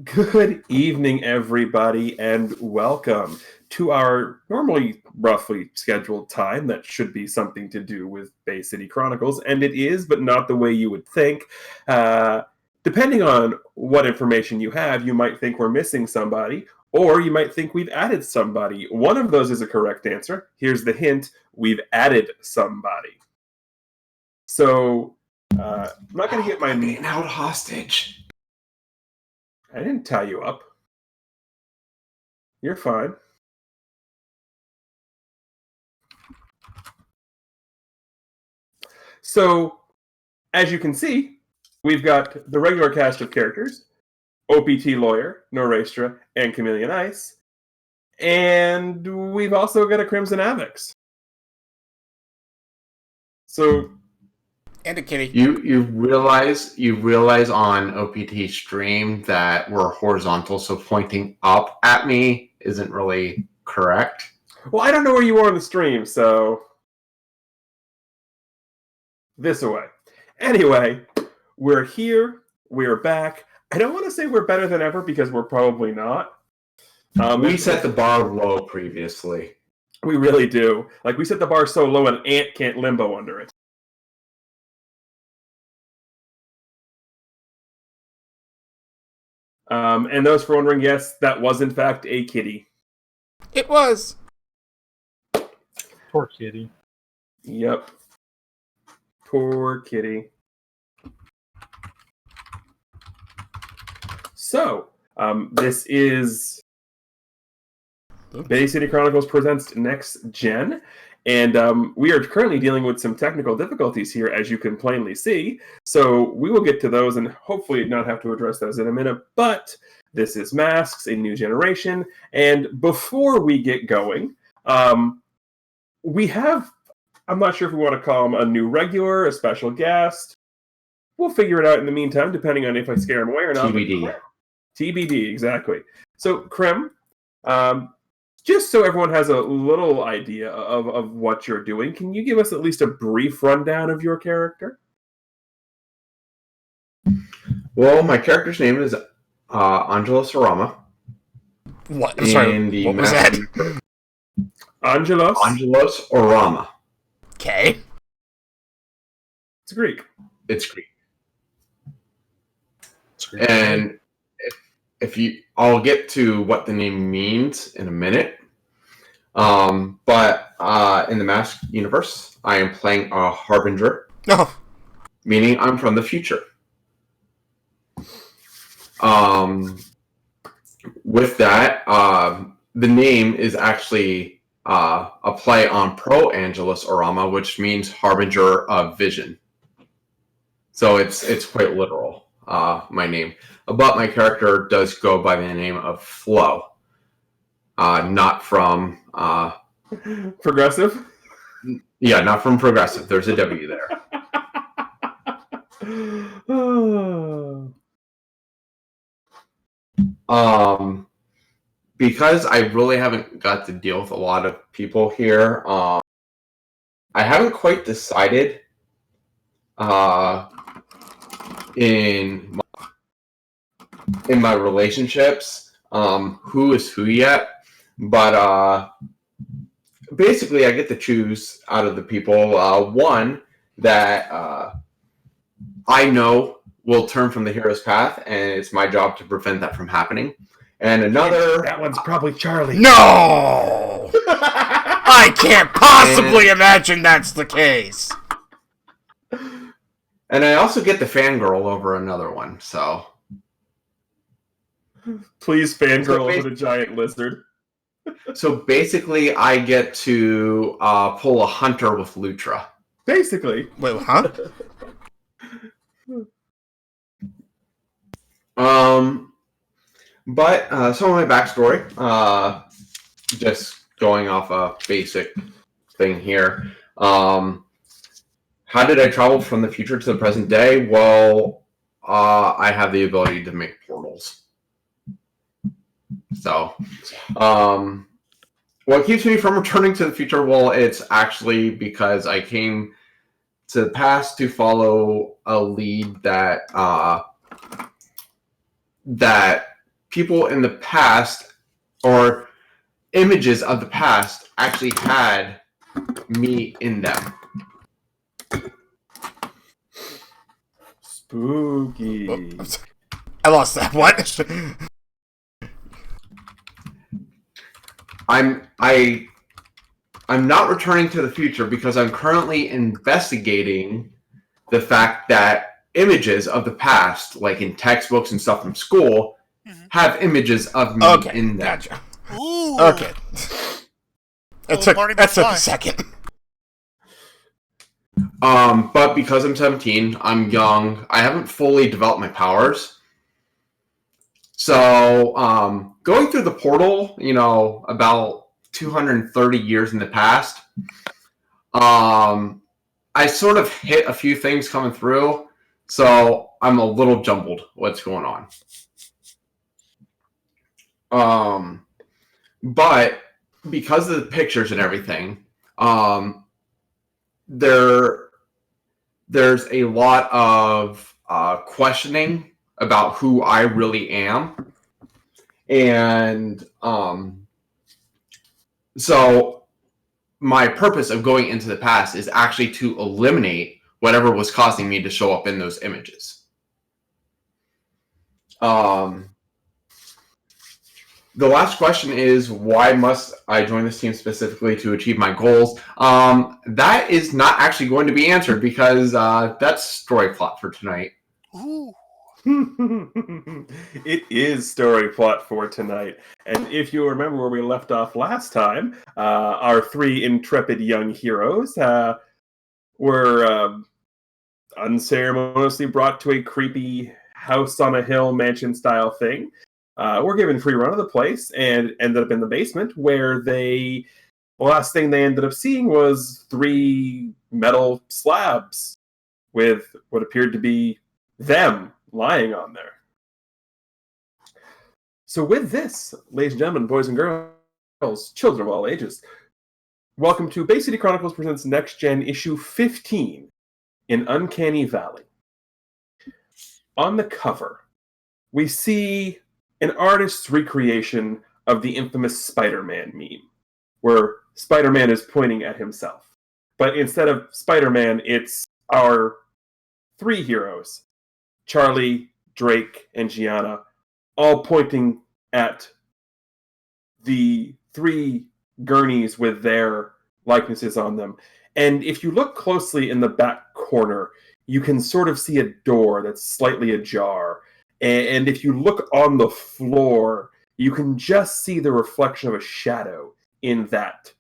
Good evening, everybody, and welcome to our normally roughly scheduled time that should be something to do with Bay City Chronicles, and it is, but not the way you would think. Depending on what information you have, you might think we're missing somebody, or you might think we've added somebody. One of those is a correct answer. Here's the hint: we've added somebody. So, I'm not going to get my... I'm being held hostage. I didn't tie you up. You're fine. So, as you can see, we've got the regular cast of characters, OPT Lawyer, Norestra, and Chameleon Ice, and we've also got a Crimson Avex. So, and a kitty. You realize on OPT stream that we're horizontal, so pointing up at me isn't really correct. Well, I don't know where you are on the stream, so this away. Anyway, we're here. We're back. I don't want to say we're better than ever because we're probably not. We set the bar low previously. We really do. Like, we set the bar so low an ant can't limbo under it. And those for wondering, yes, that was in fact a kitty. It was. Poor kitty. Yep. Poor kitty. So, this is Bay City Chronicles presents NextGen, and we are currently dealing with some technical difficulties here, as you can plainly see. So we will get to those and hopefully not have to address those in a minute. But this is Masks, a new generation. And before we get going, we have, I'm not sure if we want to call him a new regular, a special guest. We'll figure it out in the meantime, depending on if I scare him away or not. TBD. TBD, exactly. So, Krim, just so everyone has a little idea of what you're doing, can you give us at least a brief rundown of your character? Well, my character's name is Angelos Arama. What? I'm sorry. What was that? Angelos Arama. Okay. It's Greek. It's Greek. And I'll get to what the name means in a minute. But in the Mask universe, I am playing a Harbinger. Oh. Meaning I'm from the future. With that, the name is actually a play on Pro Angelos Arama, which means Harbinger of Vision. So it's quite literal, my name. But my character does go by the name of Flo. Not from... Progressive? Yeah, not from Progressive. There's a W there. Because I really haven't got to deal with a lot of people here, I haven't quite decided in my relationships who is who yet, but basically I get to choose out of the people one that I know will turn from the hero's path, and it's my job to prevent that from happening. And another... That one's probably Charlie. No! I can't possibly imagine that's the case. And I also get the fangirl over another one, so... Please fangirl over the giant lizard. So basically, I get to pull a hunter with Lutra. Basically. Wait, huh? But some of my backstory, just going off a basic thing here. How did I travel from the future to the present day? Well, I have the ability to make portals. So, what keeps me from returning to the future? Well, it's actually because I came to the past to follow a lead that people in the past or images of the past actually had me in them. Spooky. I lost that. What? I'm not returning to the future because I'm currently investigating the fact that images of the past, like in textbooks and stuff from school, have images of me in them. Gotcha. Ooh. Okay. That took McFly. a second. But because I'm 17, I'm young. I haven't fully developed my powers. So, going through the portal, about 230 years in the past, I sort of hit a few things coming through, so I'm a little jumbled what's going on. But because of the pictures and everything, there's a lot of questioning about who I really am. And so my purpose of going into the past is actually to eliminate whatever was causing me to show up in those images. The last question is, why must I join this team specifically to achieve my goals? That is not actually going to be answered because that's story plot for tonight. Ooh. It is story plot for tonight. And if you remember where we left off last time, our three intrepid young heroes were unceremoniously brought to a creepy house on a hill mansion style thing. Were given free run of the place and ended up in the basement where the last thing they ended up seeing was 3 metal slabs with what appeared to be them lying on there. So with this, ladies and gentlemen, boys and girls, children of all ages, welcome to Bay City Chronicles Presents Next Gen issue 15 in Uncanny Valley. On the cover, we see an artist's recreation of the infamous Spider-Man meme, where Spider-Man is pointing at himself. But instead of Spider-Man, it's our 3 heroes, Charlie, Drake, and Gianna, all pointing at the 3 gurneys with their likenesses on them. And if you look closely in the back corner, you can sort of see a door that's slightly ajar. And if you look on the floor, you can just see the reflection of a shadow in that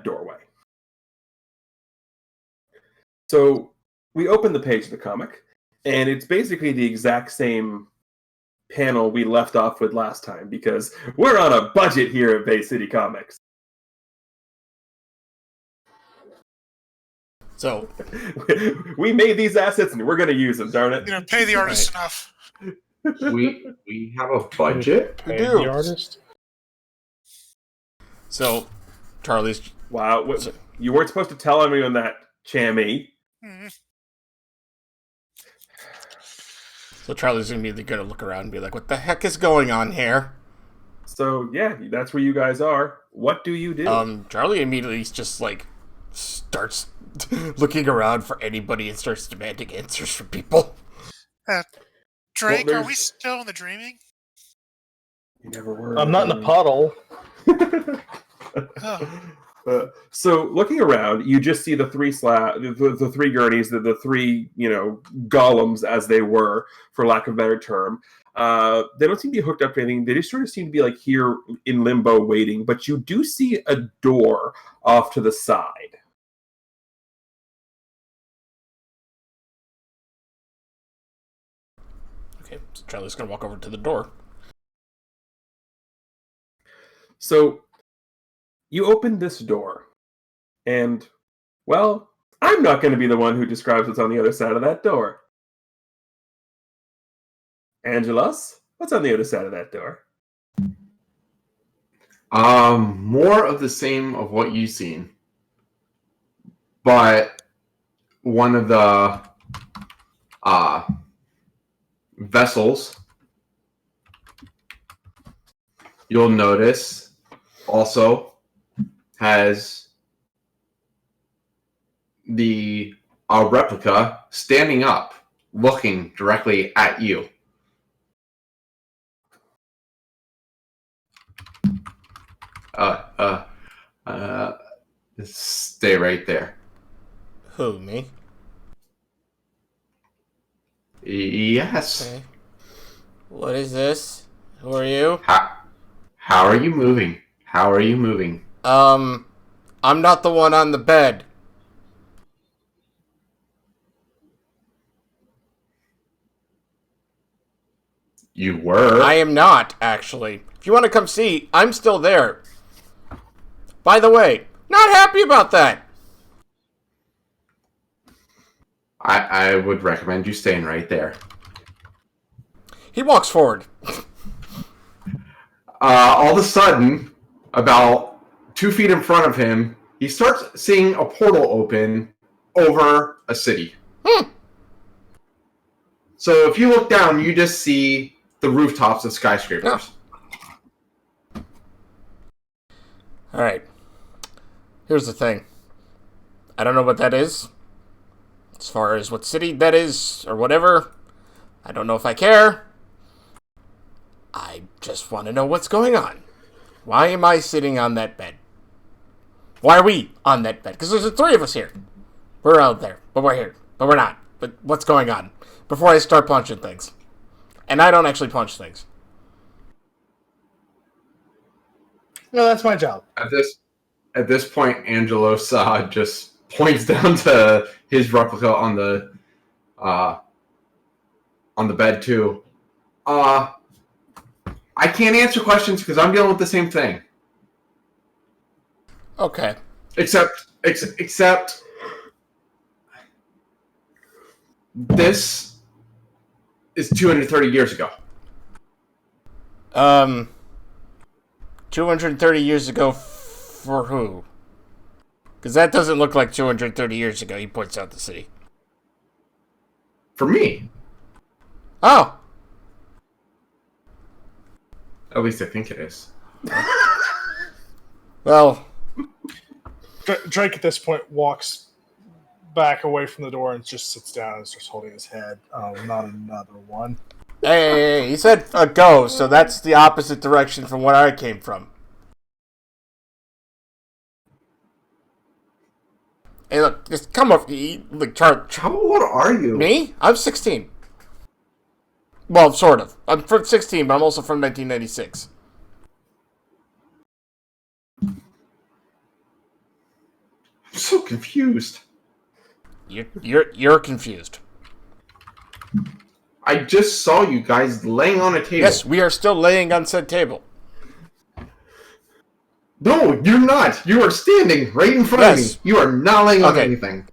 doorway. So we open the page of the comic, and it's basically the exact same panel we left off with last time, because we're on a budget here at Bay City Comics. So we made these assets and we're going to use them, darn it. Pay the artist enough. We have a budget? we Pay do. the artist. So Charlie's. Wow, you weren't supposed to tell anyone that, Chammy. So Charlie's gonna be gonna look around and be like, "What the heck is going on here?" So yeah, that's where you guys are. What do you do? Charlie immediately just starts looking around for anybody and starts demanding answers from people. Drake, are we still in the dreaming? You never were. I'm not in a puddle. So looking around, you just see the 3 the 3 gurneys, the 3 golems as they were, for lack of a better term. They don't seem to be hooked up to anything. They just sort of seem to be here in limbo waiting. But you do see a door off to the side. Okay, so Charlie's gonna walk over to the door. So you open this door, and, well, I'm not going to be the one who describes what's on the other side of that door. Angelos, what's on the other side of that door? More of the same of what you've seen. But one of the vessels, you'll notice also has the replica standing up, looking directly at you. Stay right there. Who, me? Yes. Okay. What is this? Who are you? How are you moving? How are you moving? I'm not the one on the bed. You were. I am not, actually. If you want to come see, I'm still there. By the way, not happy about that. I would recommend you staying right there. He walks forward. All of a sudden, about 2 feet in front of him, he starts seeing a portal open over a city. So if you look down, you just see the rooftops of skyscrapers. Alright. Here's the thing. I don't know what that is. As far as what city that is, or whatever. I don't know if I care. I just want to know what's going on. Why am I sitting on that bed? Why are we on that bed? Because there's the 3 of us here. We're out there, but we're here. But we're not. But what's going on? Before I start punching things. And I don't actually punch things. No, that's my job. At this point, Angelos just points down to his replica on the bed too. I can't answer questions because I'm dealing with the same thing. Okay. Except this is 230 years ago. 230 years ago for who? Because that doesn't look like 230 years ago, he points out the city. For me. Oh! At least I think it is. Well... Drake at this point walks back away from the door and just sits down and starts holding his head. Not another one. Hey, he said go, so that's the opposite direction from where I came from. Hey, look, just come over. Look, Charlie. How old are you? Me? I'm 16. Well, sort of. I'm from 16, but I'm also from 1996. I'm so confused. You're confused. I just saw you guys laying on a table. Yes, we are still laying on said table. No, you're not. You are standing right in front of me. You are not laying on anything.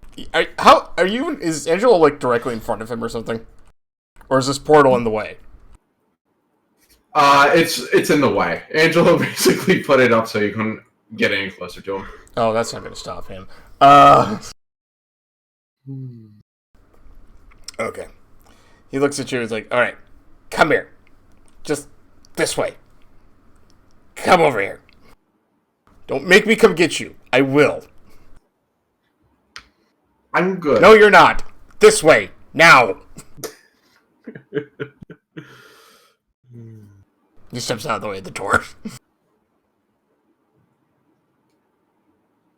How are you? Is Angela like directly in front of him or something? Or is this portal in the way? It's in the way. Angelo basically put it up so you couldn't get any closer to him. Oh, that's not going to stop him. Okay. He looks at you and is like, alright, come here. Just this way. Come over here. Don't make me come get you. I will. I'm good. No, you're not. This way. Now. He steps out of the way of the door.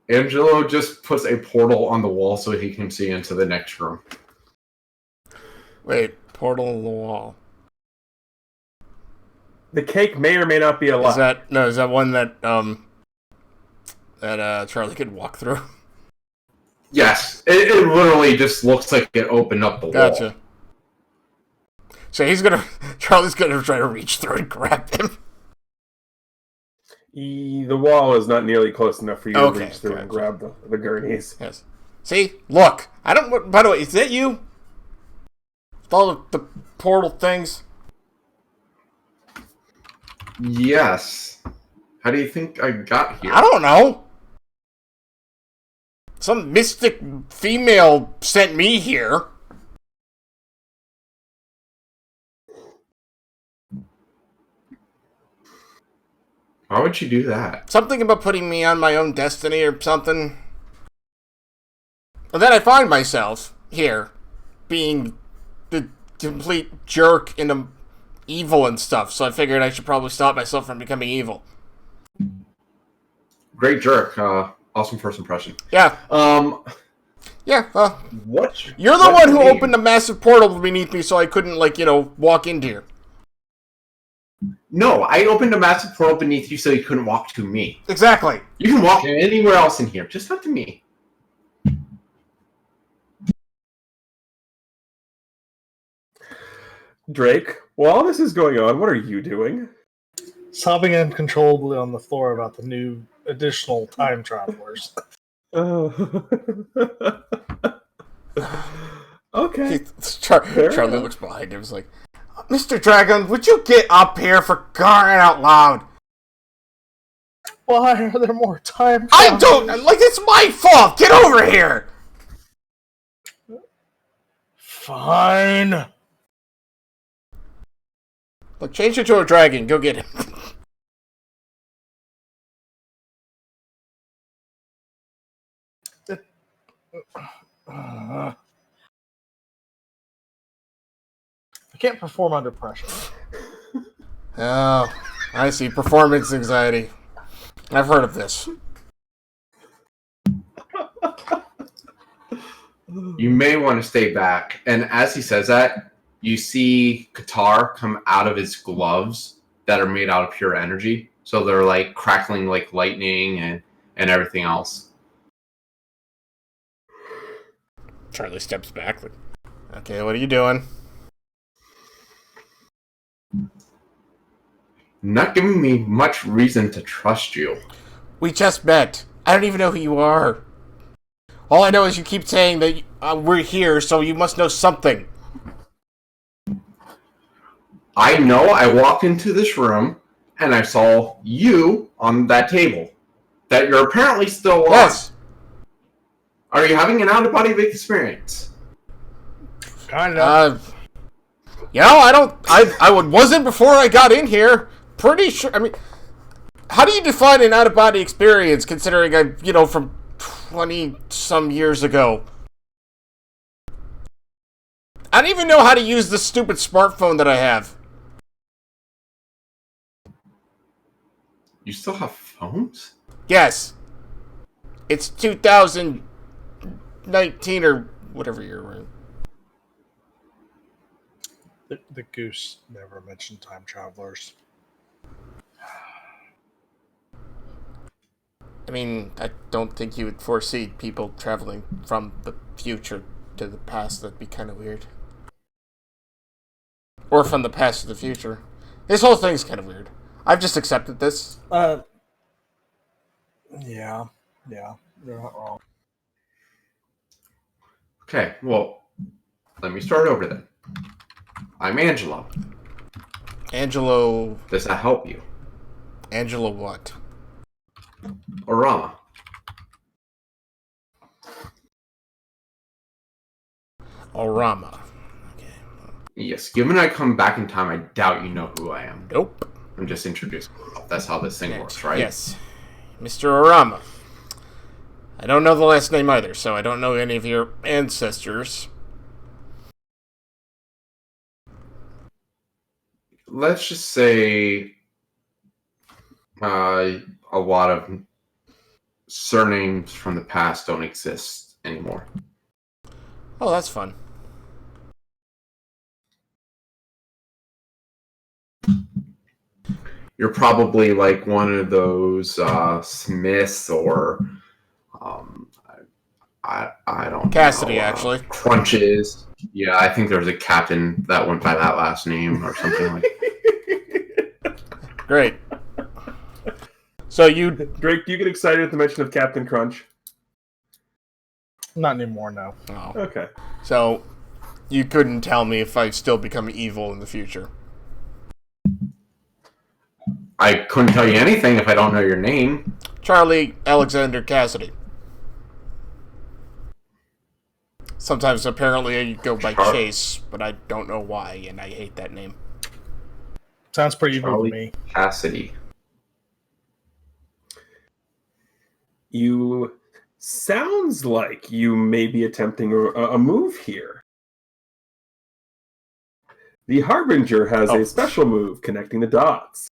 Angelo just puts a portal on the wall so he can see into the next room. Wait, portal on the wall. The cake may or may not be alive. Is that one that Charlie could walk through? Yes. It literally just looks like it opened up the wall. Gotcha. So Charlie's gonna try to reach through and grab him. The wall is not nearly close enough for you to reach through and grab the gurneys. Yes. See? Look! By the way, is that you? With all the portal things? Yes. How do you think I got here? I don't know. Some mystic female sent me here. Why would you do that? Something about putting me on my own destiny or something. And then I find myself here, being the complete jerk and evil and stuff, so I figured I should probably stop myself from becoming evil. Great jerk. Awesome first impression. Yeah. Yeah, What? you're the one who opened a massive portal beneath me so I couldn't, walk into here. No, I opened a massive portal beneath you so you couldn't walk to me. Exactly. You can walk anywhere else in here, just not to me. Drake, while this is going on, what are you doing? Sobbing uncontrollably on the floor about the new additional time travelers. Oh. Okay. Charlie looks behind him. He's like, Mr. Dragon, would you get up here for crying out loud? Why are there more time I travelers? don't, it's my fault. Get over here. Fine. Look, change it to a dragon. Go get him. I can't perform under pressure. Oh, I see. Performance anxiety. I've heard of this. You may want to stay back. And as he says that, you see Qatar come out of his gloves that are made out of pure energy. So they're like crackling like lightning and everything else. Charlie steps back. Okay, what are you doing? Not giving me much reason to trust you. We just met. I don't even know who you are. All I know is you keep saying that we're here, so you must know something. I know I walked into this room and I saw you on that table that you're apparently still on. Yes. Are you having an out-of-body experience? Kind of. I wasn't before I got in here. Pretty sure. I mean, how do you define an out-of-body experience considering from 20-some years ago? I don't even know how to use the stupid smartphone that I have. You still have phones? Yes. It's 2019 or whatever year we're in. The goose never mentioned time travelers. I mean, I don't think you would foresee people traveling from the future to the past. That'd be kind of weird. Or from the past to the future. This whole thing's kind of weird. I've just accepted this. Yeah, you're not wrong. Okay, well, let me start over then. I'm Angelo. Angelo... Does that help you? Angelo what? Orama. Orama. Okay. Yes, given I come back in time, I doubt you know who I am. Nope. I'm just introducing myself. That's how this thing works, right? Yes. Mr. Orama. I don't know the last name either, so I don't know any of your ancestors. Let's just say a lot of surnames from the past don't exist anymore. Oh, that's fun. You're probably like one of those Smiths or I don't Cassidy, know, actually. Crunches. Yeah, I think there was a captain that went by that last name or something like that. Great. So Drake, do you get excited at the mention of Captain Crunch? Not anymore, no. Oh. Okay. So, you couldn't tell me if I still become evil in the future. I couldn't tell you anything if I don't know your name. Charlie Alexander Cassidy. Sometimes apparently I go by Chase, but I don't know why, and I hate that name. Sounds pretty evil Charlie to me. Cassidy. sounds like you may be attempting a move here. The Harbinger has a special move, connecting the dots.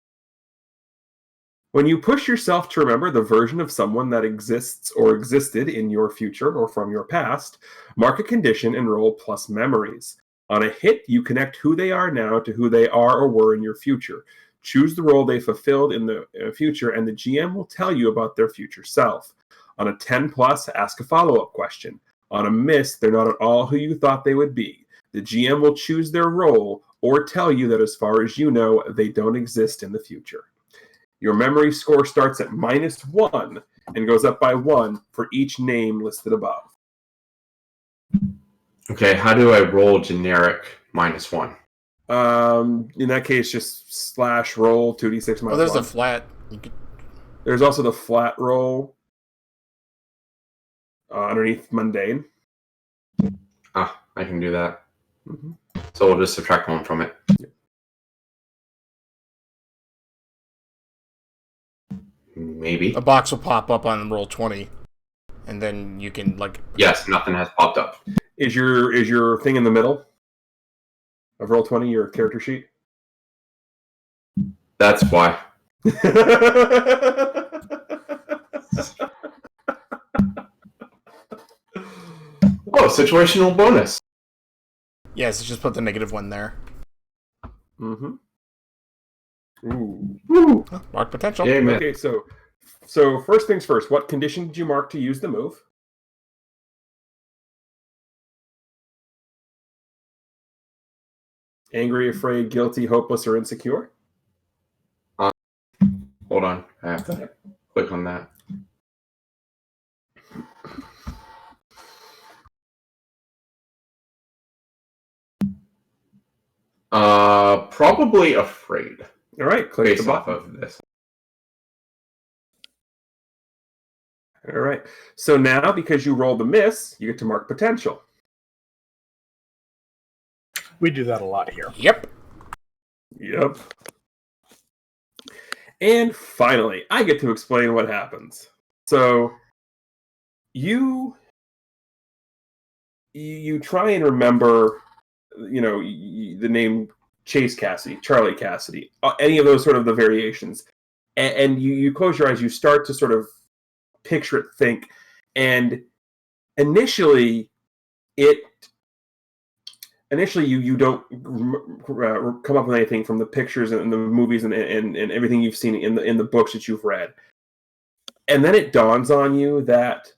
When you push yourself to remember the version of someone that exists or existed in your future or from your past, mark a condition and roll plus memories. On a hit, you connect who they are now to who they are or were in your future. Choose the role they fulfilled in the future, and the GM will tell you about their future self. On a 10 plus, ask a follow-up question. On a miss, they're not at all who you thought they would be. The GM will choose their role or tell you that as far as you know, they don't exist in the future. Your memory score starts at -1 and goes up by 1 for each name listed above. Okay, how do I roll generic -1? In that case, just /roll 2d6 minus 1. There's a flat. There's also the flat roll underneath mundane. I can do that. Mm-hmm. So we'll just subtract 1 from it. Yep. Maybe. A box will pop up on roll 20, and then you can Yes, nothing has popped up. Is your thing in the middle of roll 20? Your character sheet. That's why. Oh, situational bonus. Yes, just put the -1 there. Mm-hmm. Ooh. Woo. Mark potential. Yeah, man. Okay, so first things first. What condition did you mark to use the move? Angry, afraid, guilty, hopeless, or insecure? Hold on. I have to click on that. Probably afraid. All right, click Based the off button. of this. All right. So now, because you rolled the miss, you get to mark potential. We do that a lot here. Yep. And finally, I get to explain what happens. So you try and remember, the name Chase Cassidy, Charlie Cassidy, any of those sort of the variations, and you close your eyes, you start to sort of picture it, think, and initially you don't come up with anything from the pictures and the movies and everything you've seen in the books that you've read, and then it dawns on you that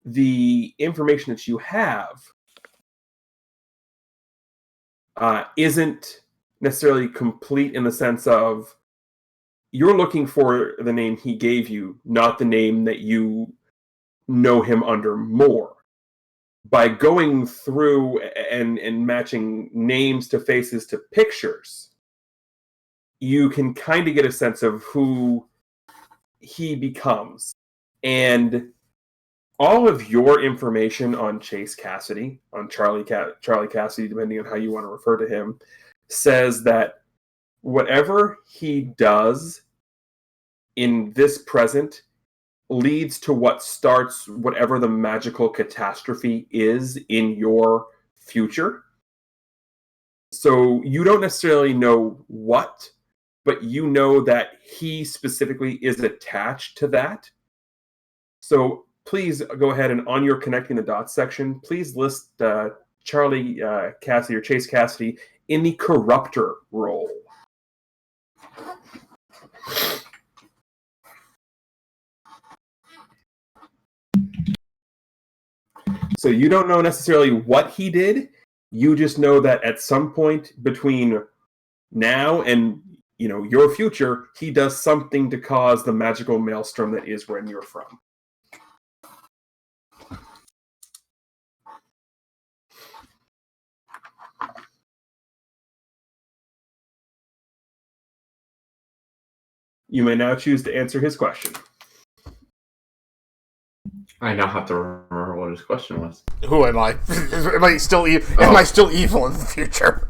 the information that you have isn't necessarily complete, in the sense of you're looking for the name he gave you, not the name that you know him under more. By going through and matching names to faces to pictures, you can kind of get a sense of who he becomes. And all of your information on Chase Cassidy, on Charlie Cassidy, depending on how you want to refer to him, says that whatever he does in this present leads to what starts whatever the magical catastrophe is in your future. So you don't necessarily know what, but you know that he specifically is attached to that. So please go ahead and on your connecting the dots section, please list Charlie Cassidy or Chase Cassidy in the corruptor role. So you don't know necessarily what he did. You just know that at some point between now and your future, he does something to cause the magical maelstrom that is where you're from. You may now choose to answer his question. I now have to remember what his question was. Who am I? Am I still evil in the future?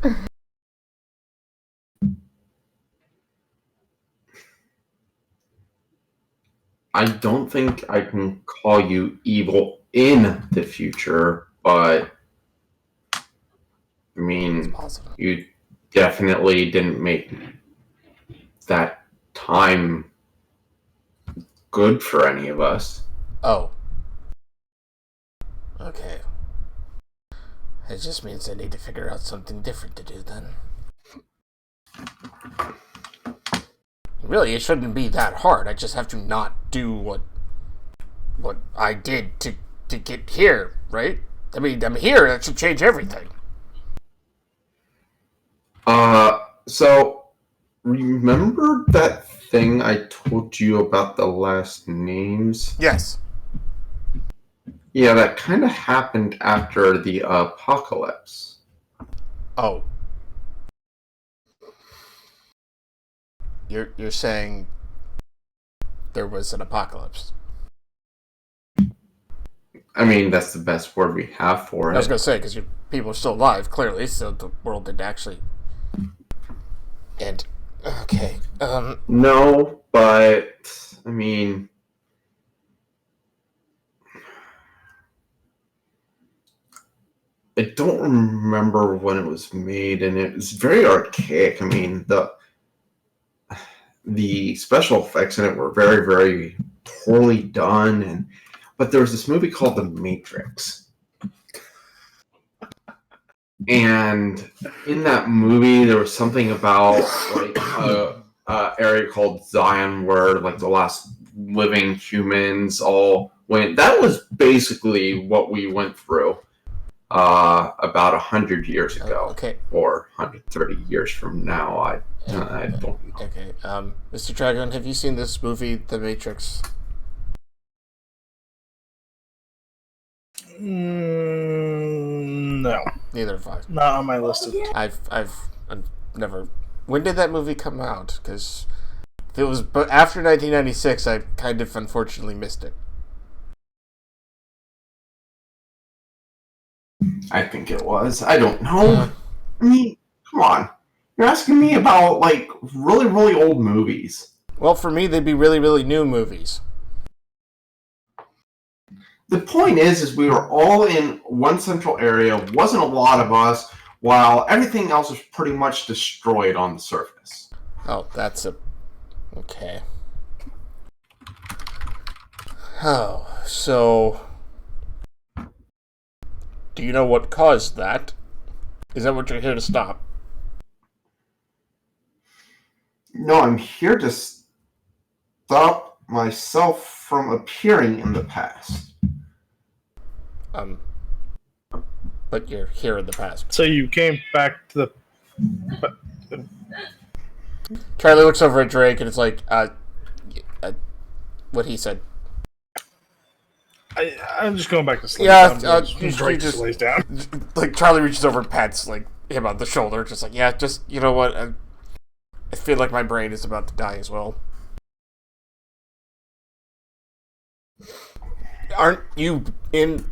I don't think I can call you evil in the future, but I mean, you definitely didn't make that time good for any of us. Oh. Okay. It just means I need to figure out something different to do then. Really, it shouldn't be that hard. I just have to not do what I did to get here, right? I mean, I'm here. That should change everything. So remember that thing I told you about the last names? Yes. Yeah, that kind of happened after the apocalypse. Oh. You're saying there was an apocalypse? I mean, that's the best word we have for it. I was going to say, because people are still alive, clearly, so the world didn't actually end. Okay. No, but, I mean... I don't remember when it was made, and it was very archaic. I mean, the special effects in it were very, very poorly done, but there was this movie called The Matrix. And in that movie, there was something about like a area called Zion, where like the last living humans all went. That was basically what we went through about 100 years ago, okay. Or 130 years from now. I don't know. Okay. Mr. Dragon, have you seen this movie, The Matrix? No. Neither have I. Not on my list of... I've never... When did that movie come out? Because if it was after 1996, I kind of unfortunately missed it. I think it was. I don't know. I mean, come on. You're asking me about, like, really, really old movies. Well, for me, they'd be really, really new movies. The point is we were all in one central area, wasn't a lot of us, while everything else was pretty much destroyed on the surface. Oh, that's a... Okay. Oh, so... Do you know what caused that? Is that what you're here to stop? No, I'm here to stop myself from appearing in the past. But you're here in the past. So you came back to the... Charlie looks over at Drake and it's like, what he said. I'm just going back to sleep. Yeah, Drake just lays down. Like, Charlie reaches over and pats, like, him on the shoulder, just like, yeah, just, you know what, I feel like my brain is about to die as well. Aren't you in...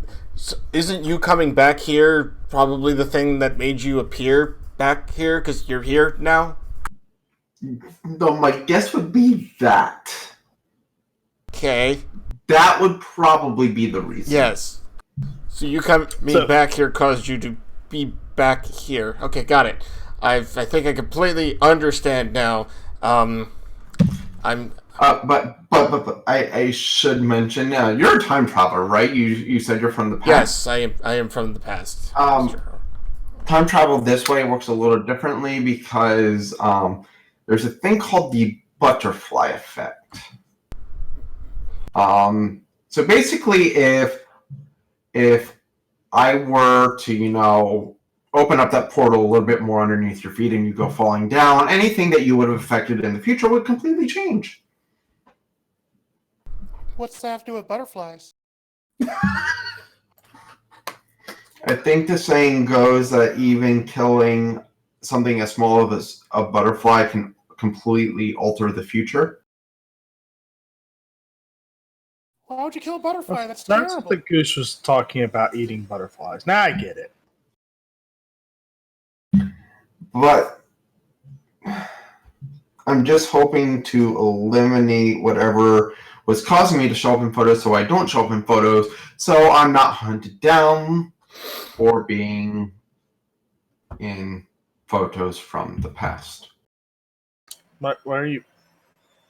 Isn't you coming back here probably the thing that made you appear back here? Because you're here now? No, my guess would be that. Okay. That would probably be the reason. Yes. So you coming back here caused you to be back here. Okay, got it. I think I completely understand now. But I should mention, you're a time traveler, right? You said you're from the past. Yes, I am from the past. Time travel this way works a little differently because there's a thing called the butterfly effect. So basically, if I were to, open up that portal a little bit more underneath your feet and you go falling down, anything that you would have affected in the future would completely change. What's that have to do with butterflies? I think the saying goes that even killing something as small as a butterfly can completely alter the future. Why would you kill a butterfly? That's That's terrible. what the goose was talking about, eating butterflies. Now I get it. But I'm just hoping to eliminate whatever was causing me to show up in photos, so I don't show up in photos, so I'm not hunted down for being in photos from the past. Why are you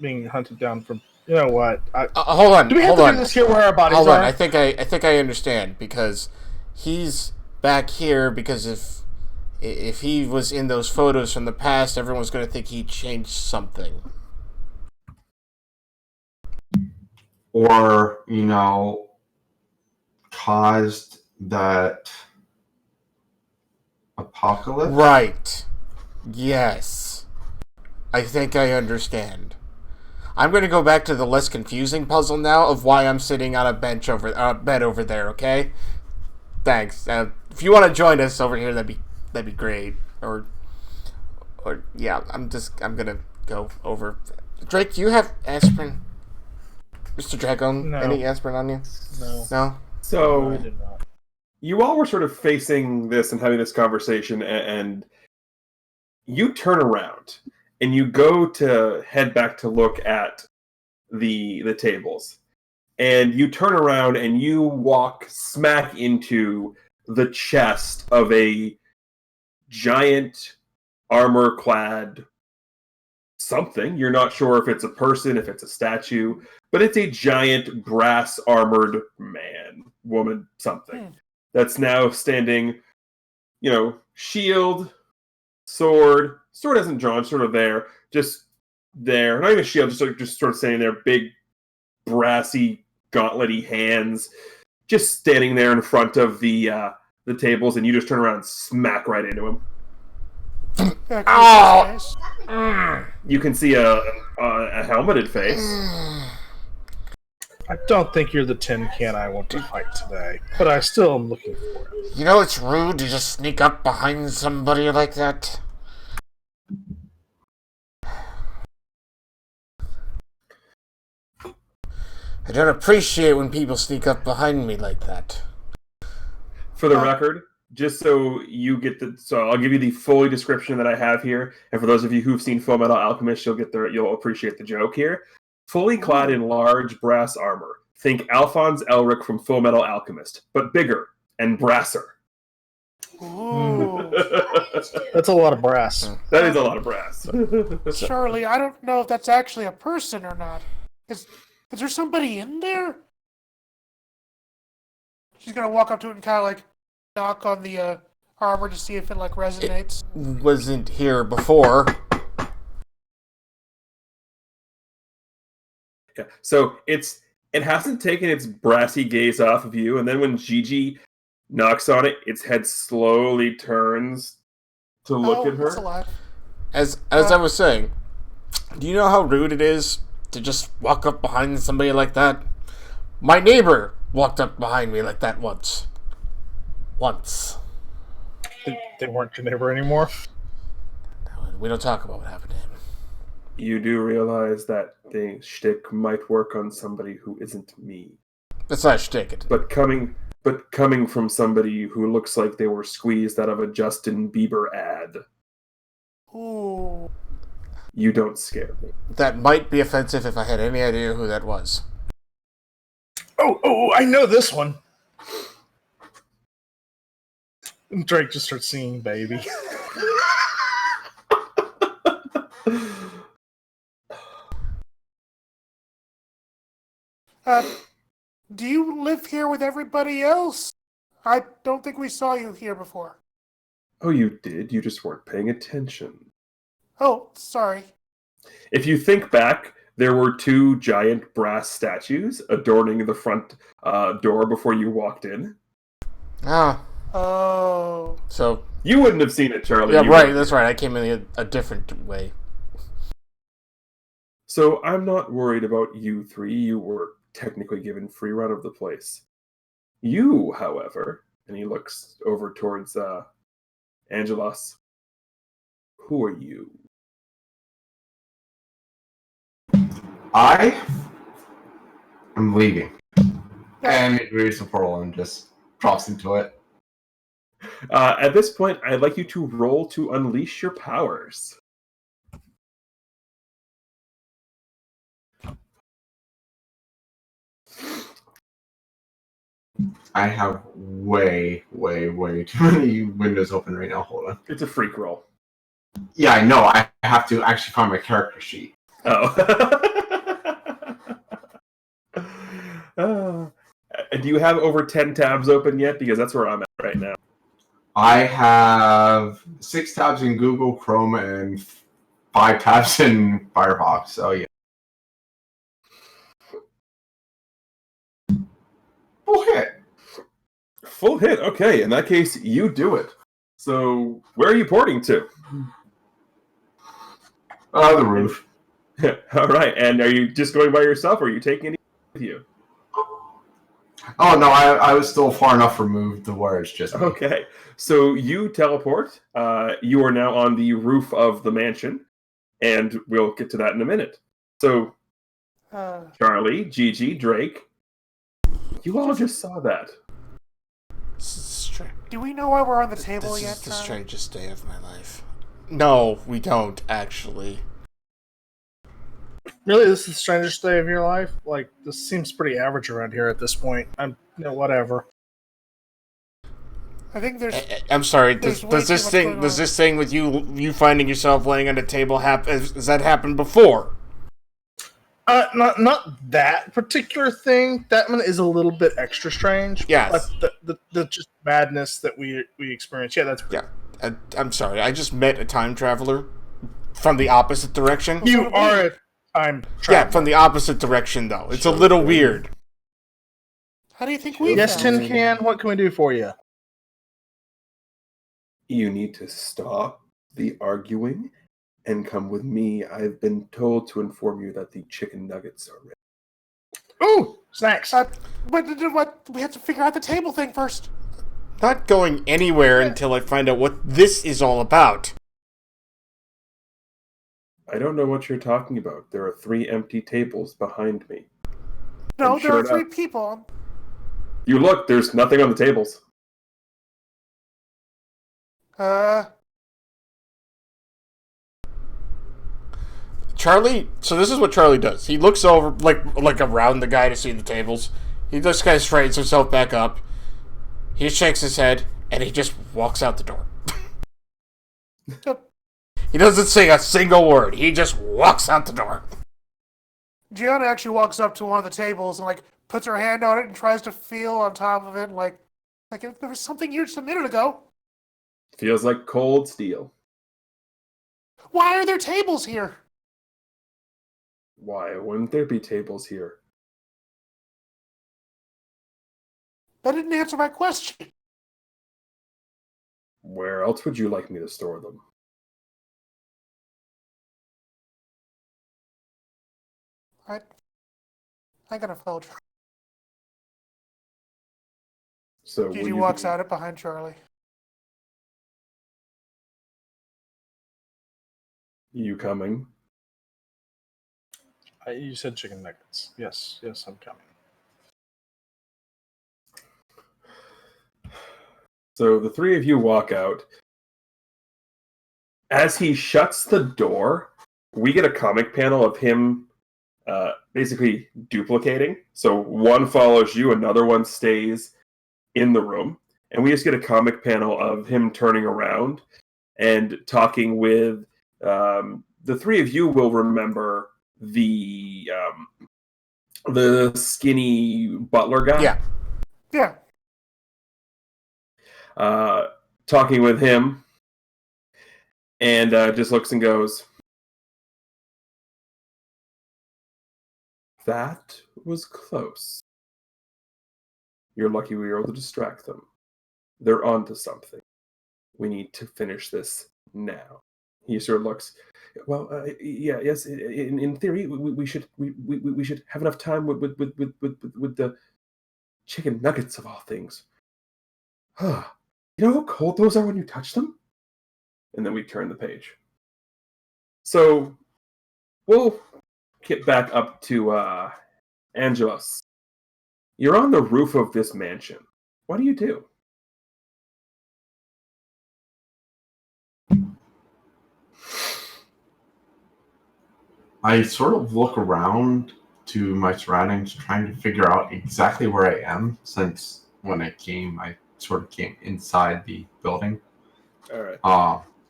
being hunted down from? You know what? Hold on. Do we have to do this here where our bodies Hold are? on. I think I understand, because he's back here because if he was in those photos from the past, everyone's going to think he changed something. Or, caused that apocalypse? Right. Yes. I think I understand. I'm going to go back to the less confusing puzzle now of why I'm sitting on a bed over there, okay? Thanks. If you want to join us over here, that'd be great. Or yeah, I'm going to go over. Drake, do you have aspirin? Mr. Dragon, No. any aspirin on you? No. No? So I did not. you all were sort of facing this and having this conversation, and you turn around and you go to head back to look at the tables, and you turn around and you walk smack into the chest of a giant armor-clad something. You're not sure if it's a person, if it's a statue, but it's a giant brass-armored man, woman, something that's now standing, shield, sword isn't drawn, sort of there, just there, not even a shield, just sort of standing there, big, brassy, gauntlet-y hands, just standing there in front of the tables, and you just turn around and smack right into him. You can see a helmeted face. I don't think you're the tin can I want to fight today, but I still am looking for it. You know it's rude to just sneak up behind somebody like that? I don't appreciate when people sneak up behind me like that. For the record, just so you get so I'll give you the full description that I have here, and for those of you who've seen Full Metal Alchemist, you'll appreciate the joke here. Fully clad in large brass armor. Think Alphonse Elric from Full Metal Alchemist, but bigger and brasser. Ooh. That's a lot of brass. That is a lot of brass. Charlie, I don't know if that's actually a person or not. Is there somebody in there? She's gonna walk up to it and kind of knock on the armor to see if it resonates. It wasn't here before. Yeah. So it hasn't taken its brassy gaze off of you, and then when Gigi knocks on it, its head slowly turns to look at her. That's alive. As I was saying, do you know how rude it is to just walk up behind somebody like that? My neighbor walked up behind me like that once. They weren't your neighbor anymore. We don't talk about what happened to him. You do realize that the shtick might work on somebody who isn't me. That's not a shtick. But coming from somebody who looks like they were squeezed out of a Justin Bieber ad. Ooh. You don't scare me. That might be offensive if I had any idea who that was. Oh, I know this one. And Drake just starts singing Baby. Do you live here with everybody else? I don't think we saw you here before. Oh, you did? You just weren't paying attention. Oh, sorry. If you think back, there were two giant brass statues adorning the front door before you walked in. Ah. Oh. So you wouldn't have seen it, Charlie. Yeah, right. That's right. I came in a different way. So I'm not worried about you three. You were technically given free run of the place. You, however, and he looks over towards Angelos. Who are you? I am leaving. And he reads the portal and just drops into it. At this point, I'd like you to roll to unleash your powers. I have way too many windows open right now. Hold on. It's a freak roll. Yeah, I know. I have to actually find my character sheet. Oh. Do you have over 10 tabs open yet? Because that's where I'm at right now. I have 6 tabs in Google Chrome and 5 tabs in Firefox. So yeah. Full hit. Full hit. Okay, in that case, you do it. So, where are you porting to? The roof. All right, and are you just going by yourself, or are you taking it with you? Oh no, I was still far enough removed to where it's just me. Okay, so you teleport. You are now on the roof of the mansion, and we'll get to that in a minute. So, Charlie, Gigi, Drake, you all just saw that. Do we know why we're on the table yet? This is the strangest day of my life. No, we don't, actually. Really, this is the strangest day of your life? Like, this seems pretty average around here at this point. Whatever. I think there's. I'm sorry. There's Does this thing with you finding yourself laying on a table has that happened before? Not that particular thing. That one is a little bit extra strange. Yes. But the just madness that we experience. Yeah, that's. Yeah. I'm sorry. I just met a time traveler from the opposite direction. You are a time traveler. Yeah, from the opposite direction though. It's a little weird. How do you think we? Yes, found Tin Can. What can we do for you? You need to stop the arguing and come with me. I've been told to inform you that the chicken nuggets are ready. Ooh, snacks. But we have to figure out the table thing first. Not going anywhere until I find out what this is all about. I don't know what you're talking about. There are 3 empty tables behind me. No, And there sure are 3 enough- people. You look, there's nothing on the tables. Charlie, so this is what Charlie does. He looks over, like around the guy to see the tables. He just kind of straightens himself back up. He shakes his head, and he just walks out the door. He doesn't say a single word. He just walks out the door. Gianna actually walks up to one of the tables and puts her hand on it and tries to feel on top of it, like if there was something here just a minute ago. Feels like cold steel. Why are there tables here? Why wouldn't there be tables here? That didn't answer my question. Where else would you like me to store them? I gotta follow. So Gigi walks out it behind Charlie. You coming? You said chicken nuggets. Yes, I'm coming. So the 3 of you walk out. As he shuts the door, we get a comic panel of him basically duplicating. So one follows you, another one stays in the room. And we just get a comic panel of him turning around and talking with the 3 of you will remember the skinny butler guy. Yeah. Talking with him, and just looks and goes, "That was close. You're lucky we were able to distract them. They're onto something. We need to finish this now." He sort of looks. Well, yes. In theory, we should have enough time with the chicken nuggets of all things. You know how cold those are when you touch them? And then we turn the page. So we'll get back up to Angelos. You're on the roof of this mansion. What do you do? I sort of look around to my surroundings, trying to figure out exactly where I am, since when I came. I sort of came inside the building. All right.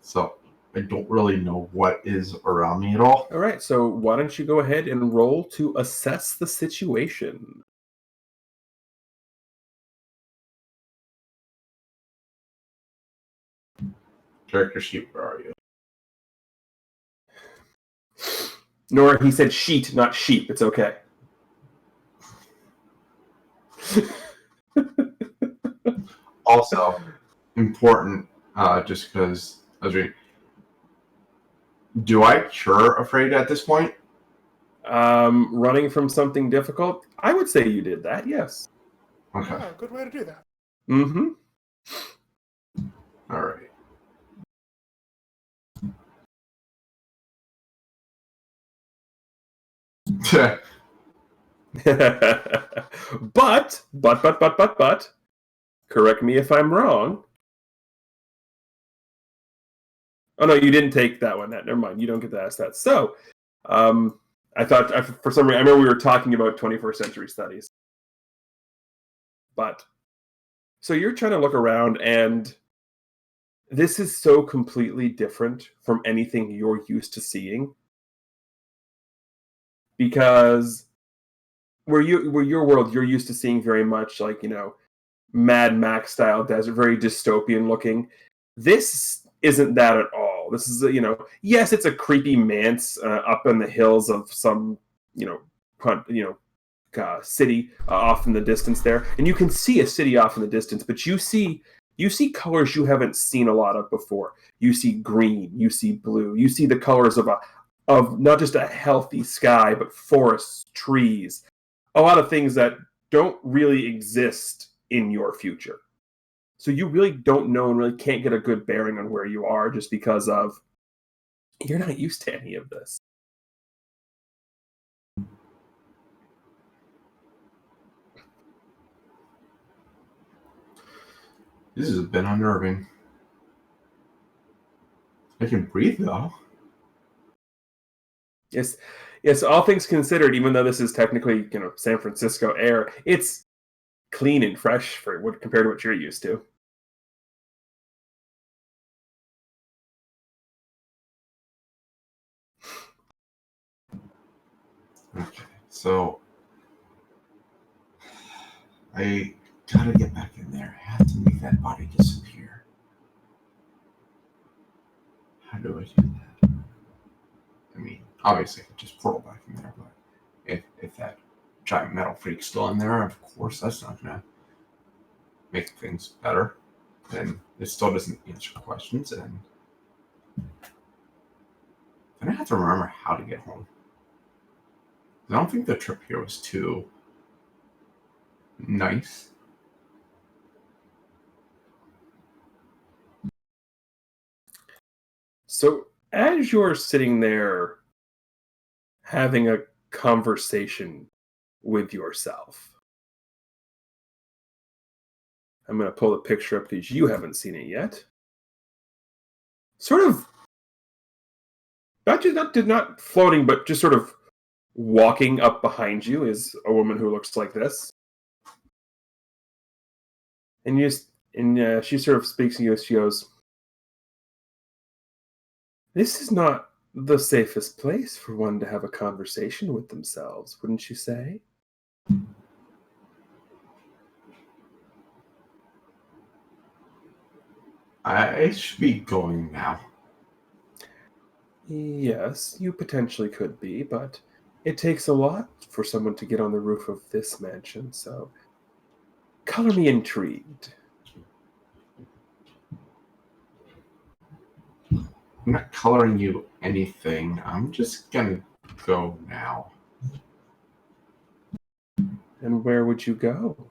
So I don't really know what is around me at all. All right. So why don't you go ahead and roll to assess the situation? Character sheet, where are you? Nora, he said sheet, not sheep. It's okay. Also, important, just because I was reading. Do I cure afraid at this point? Running from something difficult? I would say you did that, yes. Okay. Oh, good way to do that. Mm-hmm. All right. but, correct me if I'm wrong. Oh, no, you didn't take that one. Never mind. You don't get to ask that. So, I thought, for some reason, I remember we were talking about 21st century studies. But, so you're trying to look around, and this is so completely different from anything you're used to seeing. Because where your world, you're used to seeing very much like, Mad Max style desert, very dystopian looking. This isn't that at all. This is, yes, it's a creepy manse up in the hills of some, city off in the distance there, and you can see a city off in the distance. But you see colors you haven't seen a lot of before. You see green, you see blue, you see the colors of not just a healthy sky, but forests, trees, a lot of things that don't really exist in your future. So you really don't know and really can't get a good bearing on where you are just because of you're not used to any of this. This has been unnerving. I can breathe though. Yes, all things considered, even though this is technically, San Francisco air, it's clean and fresh for what compared to what you're used to. Okay, so I gotta get back in there. I have to make that body disappear. How do I do that? I mean, obviously I could just portal back in there, but if that giant metal freak's still in there, of course that's not gonna make things better. Then it still doesn't answer questions, and then I have to remember how to get home. I don't think the trip here was too nice. So as you're sitting there having a conversation with yourself, I'm going to pull the picture up because you haven't seen it yet. Sort of, not floating, but just sort of walking up behind you is a woman who looks like this. And she sort of speaks to you. She goes, "This is not the safest place for one to have a conversation with themselves, wouldn't you say?" I should be going now. Yes, you potentially could be, but it takes a lot for someone to get on the roof of this mansion, so color me intrigued. I'm not coloring you anything. I'm just gonna go now. And where would you go?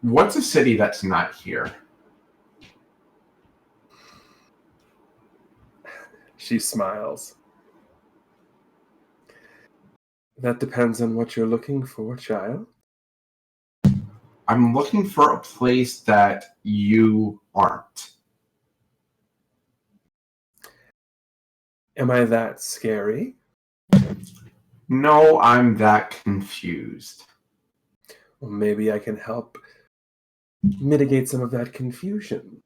What's a city that's not here? She smiles. That depends on what you're looking for, child. I'm looking for a place that you aren't. Am I that scary? No, I'm that confused. Well, maybe I can help mitigate some of that confusion.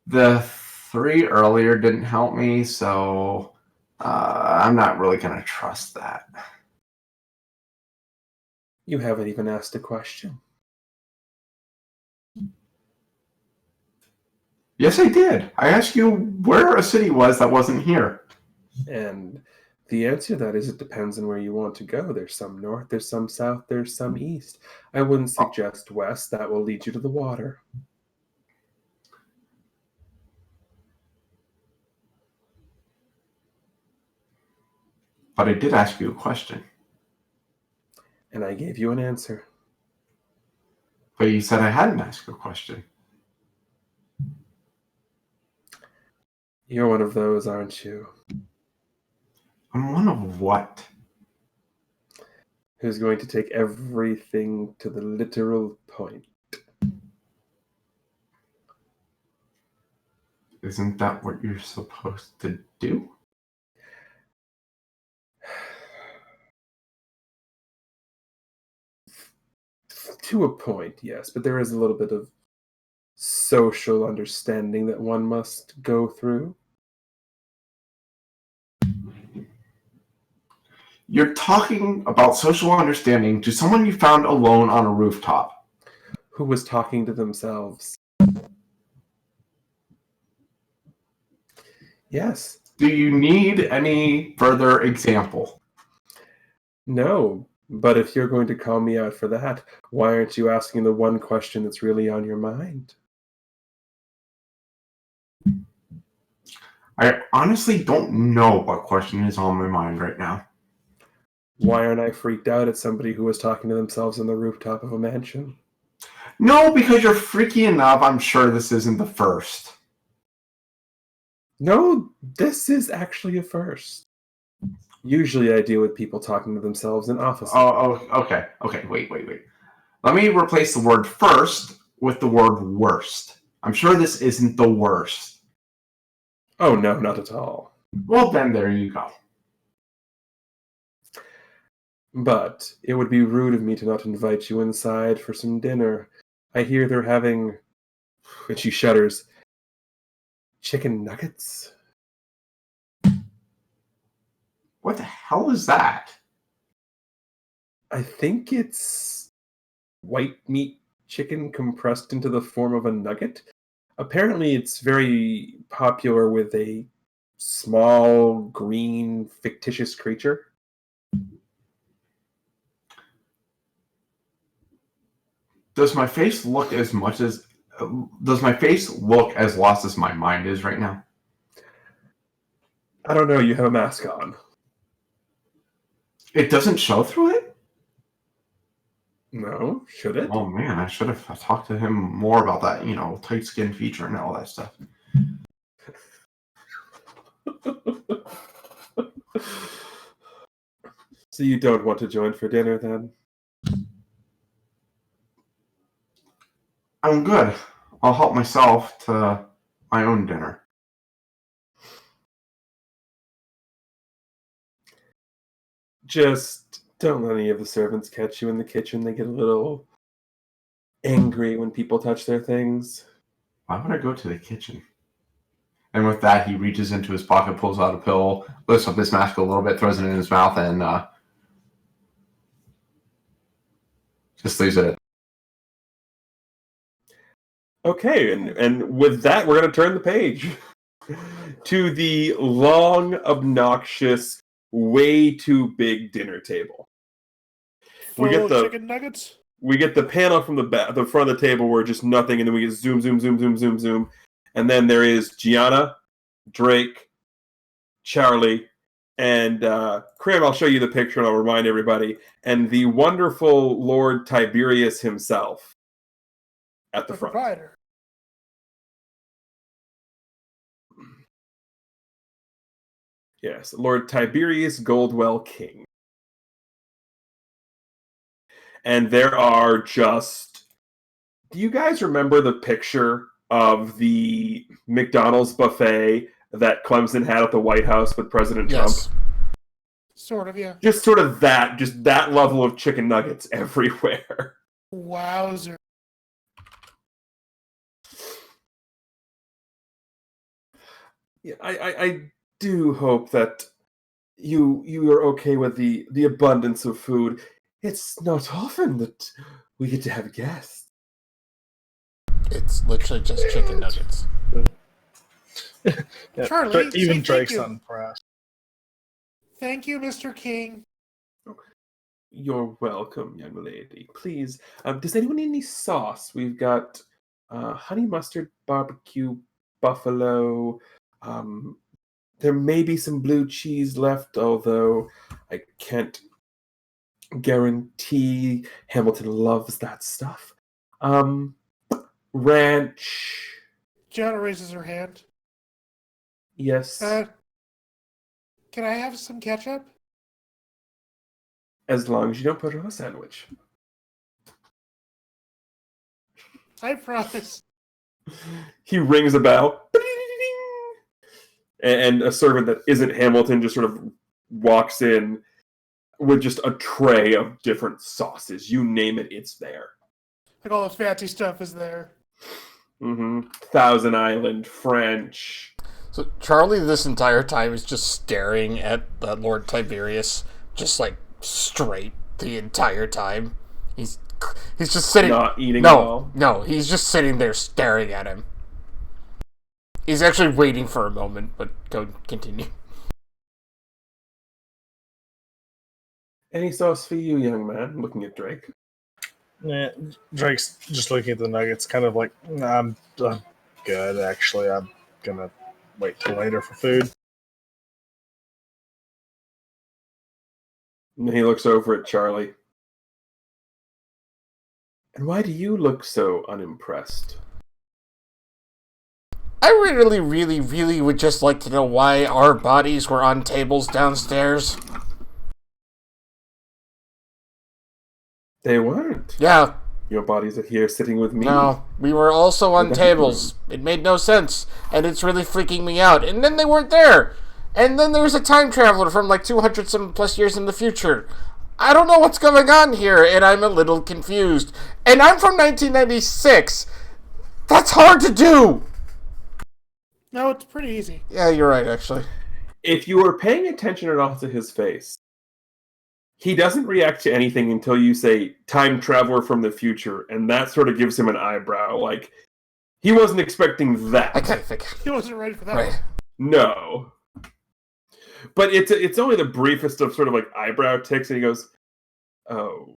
The 3 earlier didn't help me, so I'm not really going to trust that. You haven't even asked a question. Yes, I did. I asked you where a city was that wasn't here. And the answer to that is it depends on where you want to go. There's some north, there's some south, there's some east. I wouldn't suggest west. That will lead you to the water. But I did ask you a question. And I gave you an answer. But you said I hadn't asked a question. You're one of those, aren't you? I'm one of what? Who's going to take everything to the literal point. Isn't that what you're supposed to do? To a point, yes, but there is a little bit of social understanding that one must go through. You're talking about social understanding to someone you found alone on a rooftop. Who was talking to themselves? Yes. Do you need any further example? No, but if you're going to call me out for that, why aren't you asking the one question that's really on your mind? I honestly don't know what question is on my mind right now. Why aren't I freaked out at somebody who was talking to themselves on the rooftop of a mansion? No, because you're freaky enough. I'm sure this isn't the first. No, this is actually a first. Usually I deal with people talking to themselves in offices. Okay. Wait. Let me replace the word first with the word worst. I'm sure this isn't the worst. Oh, no, not at all. Well, then there you go. But it would be rude of me to not invite you inside for some dinner. I hear they're having, and she shudders, chicken nuggets? What the hell is that? I think it's white meat chicken compressed into the form of a nugget. Apparently, it's very popular with a small, green, fictitious creature. Does my face look as lost as my mind is right now? I don't know, you have a mask on. It doesn't show through it? No, should it? Oh man, I should have talked to him more about that, tight skin feature and all that stuff. So you don't want to join for dinner then? I'm good. I'll help myself to my own dinner. Just don't let any of the servants catch you in the kitchen. They get a little angry when people touch their things. Why would I go to the kitchen? And with that, he reaches into his pocket, pulls out a pill, lifts up his mask a little bit, throws it in his mouth, and just leaves it. Okay, and with that, we're going to turn the page to the long, obnoxious, way too big dinner table. Full of chicken nuggets? We get the panel from the front of the table where just nothing, and then we get zoom. And then there is Gianna, Drake, Charlie, and Cram. I'll show you the picture and I'll remind everybody. And the wonderful Lord Tiberius himself at the front. Provider. Yes, Lord Tiberius Goldwell King. And there are just... Do you guys remember the picture of the McDonald's buffet that Clemson had at the White House with President Trump. Yes. Sort of, yeah. Just sort of that level of chicken nuggets everywhere. Wowzer. Yeah, I do hope that you are okay with the abundance of food. It's not often that we get to have guests. It's literally just chicken nuggets. Yeah, Charlie, even say thank Drake's you. not impressed. Thank you, Mr. King. You're welcome, young lady. Please, does anyone need any sauce? We've got honey mustard barbecue buffalo. There may be some blue cheese left, although I can't guarantee Hamilton loves that stuff. Ranch. Gianna raises her hand. Yes. Can I have some ketchup? As long as you don't put it on a sandwich. I promise. He rings a bell. And a servant that isn't Hamilton just sort of walks in with just a tray of different sauces. You name it, it's there. Like all the fancy stuff is there. Thousand Island, French. So Charlie this entire time is just staring at Lord Tiberius, just like straight the entire time. He's just sitting. Not eating at all. No, he's just sitting there staring at him. He's actually waiting for a moment, but continue. Any sauce for you, young man? Looking at Drake. Yeah, Drake's just looking at the nuggets, kind of like, nah, I'm good, actually. I'm gonna wait till later for food. And he looks over at Charlie. And why do you look so unimpressed? I really, really, really would just like to know why our bodies were on tables downstairs. They weren't. Yeah. Your bodies are here sitting with me. No, we were also on tables. It made no sense, and it's really freaking me out. And then they weren't there. And then there's a time traveler from like 200 some plus years in the future. I don't know what's going on here, and I'm a little confused. And I'm from 1996. That's hard to do. No, it's pretty easy. Yeah, you're right, actually. If you were paying attention at all to his face, he doesn't react to anything until you say time traveler from the future, and that sort of gives him an eyebrow. Like, he wasn't expecting that. I kind of think. He wasn't ready for that. Right. No. But it's only the briefest of sort of like eyebrow ticks, and he goes, "Oh,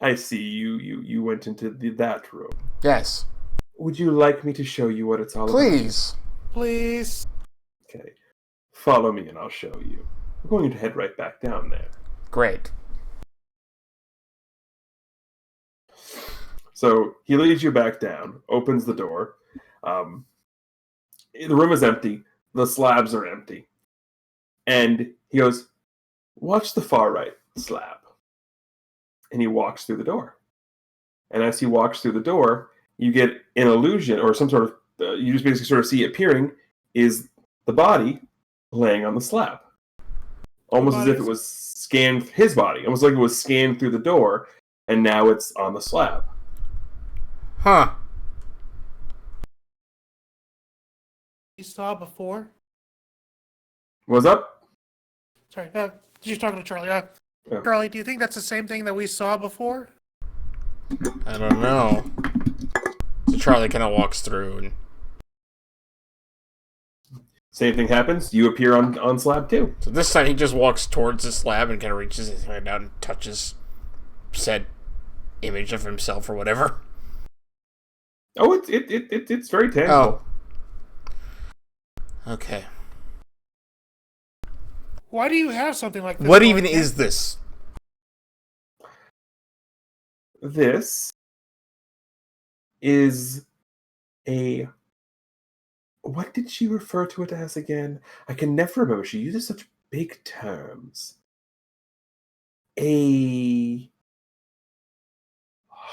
I see. You went into that room. Yes. Would you like me to show you what it's all about?" Please. Please. Okay. Follow me and I'll show you. We're going to head right back down there. Great. So he leads you back down, opens the door. The room is empty. The slabs are empty. And he goes, "Watch the far right slab." And he walks through the door. And as he walks through the door, you get an illusion, or some sort of, you just basically sort of see appearing, is the body laying on the slab. Almost as if it was scanned, his body, almost like it was scanned through the door, and now it's on the slab. Huh. You saw before? What's up? Sorry, you're talking to Charlie. Yeah. Charlie, do you think that's the same thing that we saw before? I don't know. So Charlie kind of walks through and... Same thing happens. You appear on slab 2. So this time he just walks towards the slab and kind of reaches his hand out and touches said image of himself or whatever. Oh, it's very tangible. Oh. Okay. Why do you have something like this? What even is this? This is a... What did she refer to it as again? I can never remember. She uses such big terms. A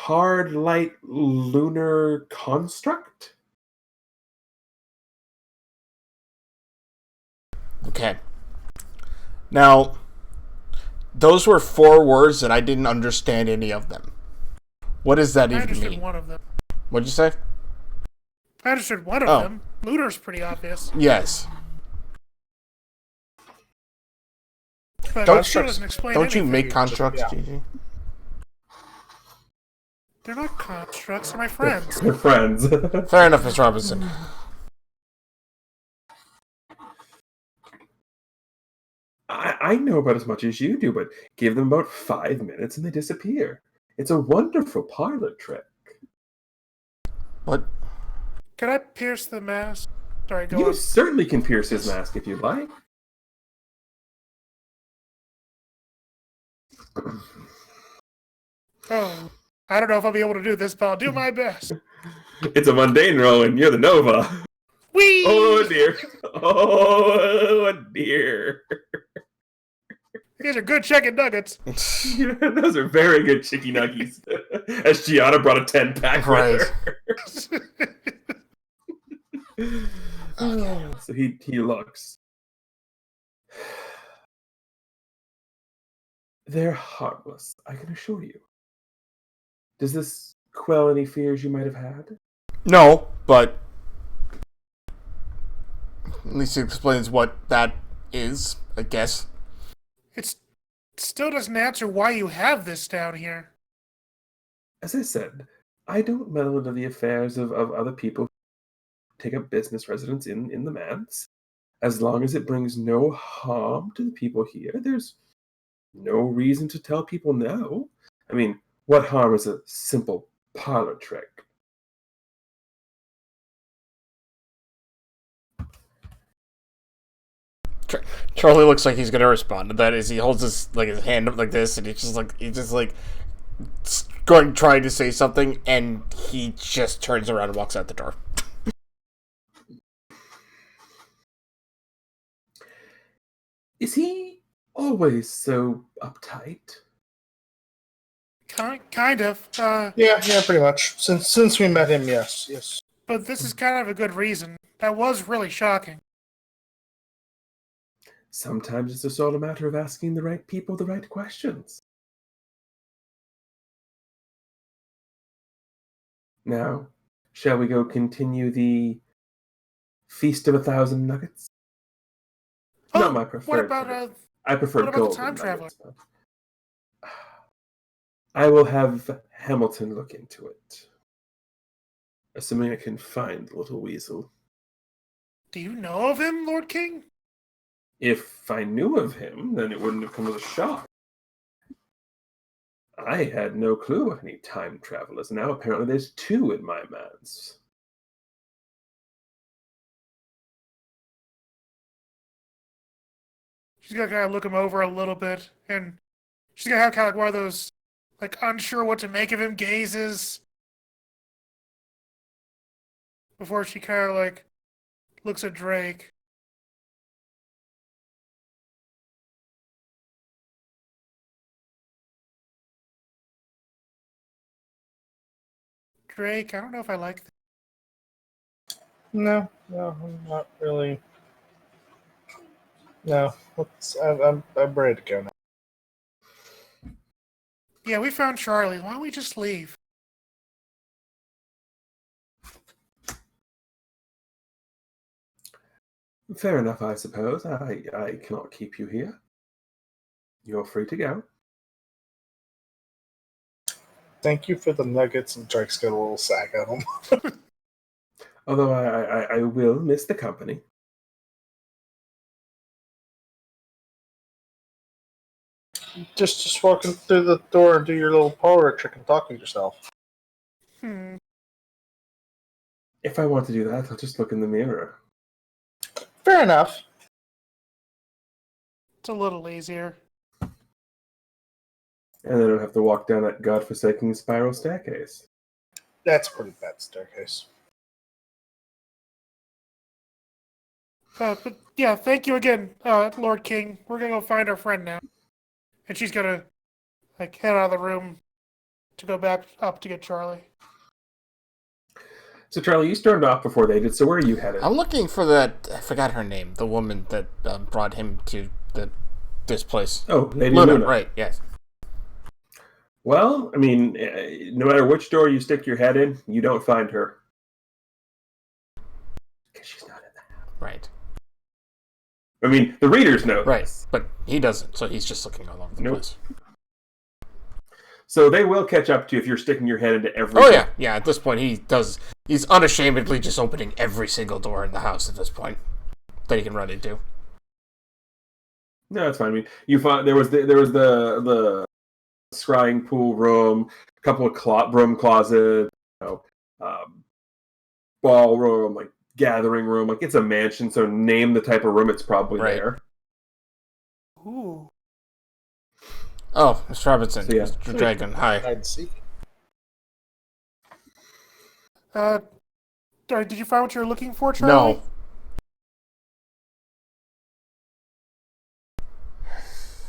hard light lunar construct. Okay. Now, those were 4 words and I didn't understand any of them. What does that I even understood mean? one of them. What'd you say? I understood one of Oh. them. Lunar's pretty obvious. Yes. But Don't- it still doesn't explain Don't you anything. make constructs, Yeah. Gigi? They're not constructs, they're my friends. They're friends. Fair enough, Miss Robinson. I know about as much as you do, but give them about 5 minutes and they disappear. It's a wonderful parlor trick. What? Can I pierce the mask? Sorry, go You on. certainly can pierce his mask if you'd like. Oh, I don't know if I'll be able to do this, but I'll do my best. It's a mundane roll, and you're the Nova. Whee! Oh dear. Oh dear. These are good chicken nuggets. Those are very good chicky nuggies. As Gianna brought a 10-pack Right. with her. So he looks. They're harmless, I can assure you. Does this quell any fears you might have had? No, but at least it explains what that is, I guess. It still doesn't answer why you have this down here. As I said, I don't meddle into the affairs of other people who take up business residence in the manse. As long as it brings no harm to the people here, there's no reason to tell people no. I mean, what harm is a simple parlor trick? Charlie looks like he's gonna respond to that as he holds his hand up like this, and he's just going trying to say something, and he just turns around and walks out the door. Is he always so uptight? Kind of. Yeah, pretty much. Since we met him, yes. But this is kind of a good reason. That was really shocking. Sometimes it's just all a matter of asking the right people the right questions. Now, shall we go continue the Feast of 1,000 Nuggets? Oh, Not my preferred. what about nugget. I prefer what about the golden time nuggets, but I will have Hamilton look into it. Assuming I can find the little weasel. do you know of him, Lord King? If I knew of him, then it wouldn't have come as a shock. I had no clue of any time travelers. Now apparently there's 2 in my manse. She's gonna kind of look him over a little bit, and she's gonna have kind of like one of those, like, unsure what to make of him gazes. Before she kind of like looks at Drake. Drake, I don't know if I like that. No, not really. No, I'm ready to go now. Yeah, we found Charlie. Why don't we just leave? Fair enough, I suppose. I cannot keep you here. You're free to go. Thank you for the nuggets, and Drake's got a little sack at him. Although I will miss the company. Just walking through the door and do your little parlor trick and talk to yourself. If I want to do that, I'll just look in the mirror. Fair enough. It's a little easier. And then I don't have to walk down that godforsaken spiral staircase. That's a pretty bad staircase. But yeah, thank you again, Lord King. We're gonna go find our friend now. And she's gonna, like, head out of the room to go back up to get Charlie. So, Charlie, you stormed off before they did. So, where are you headed? I'm looking for that. I forgot her name. The woman that brought him to this place. Oh, Lady Luna. Right? Yes. Well, I mean, no matter which door you stick your head in, you don't find her. Because she's not in the house. Right. I mean, the readers know Right, this. but he doesn't, so he's just looking all over the place. So they will catch up to you if you're sticking your head into every Oh, door. yeah. At this point, he's unashamedly just opening every single door in the house at this point that he can run into. No, that's fine. I mean, you find there was the scrying pool room, a couple of broom closets, ballroom, like gathering room. Like it's a mansion, so name the type of room. It's probably there. Ooh. Oh, Mr. Robinson, So, yeah. Mr. Dragon, hi. Hide and seek. Did you find what you were looking for, Charlie? No.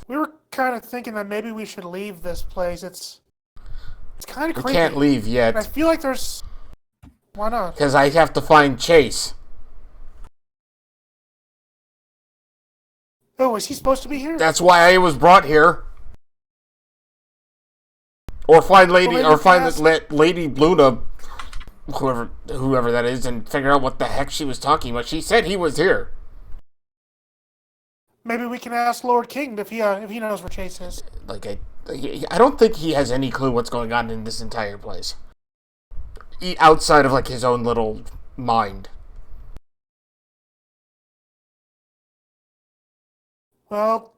We were kind of thinking that maybe we should leave this place. It's kind of We creepy. can't leave And I yet, feel like there's... Why not? because I have to find Chase. Oh, is he supposed to be here? That's why I was brought here. Or find Lady Luna, whoever that is, and figure out what the heck she was talking about. She said he was here. Maybe we can ask Lord King if he knows where Chase is. Like I don't think he has any clue what's going on in this entire place. Outside of like his own little mind. Well,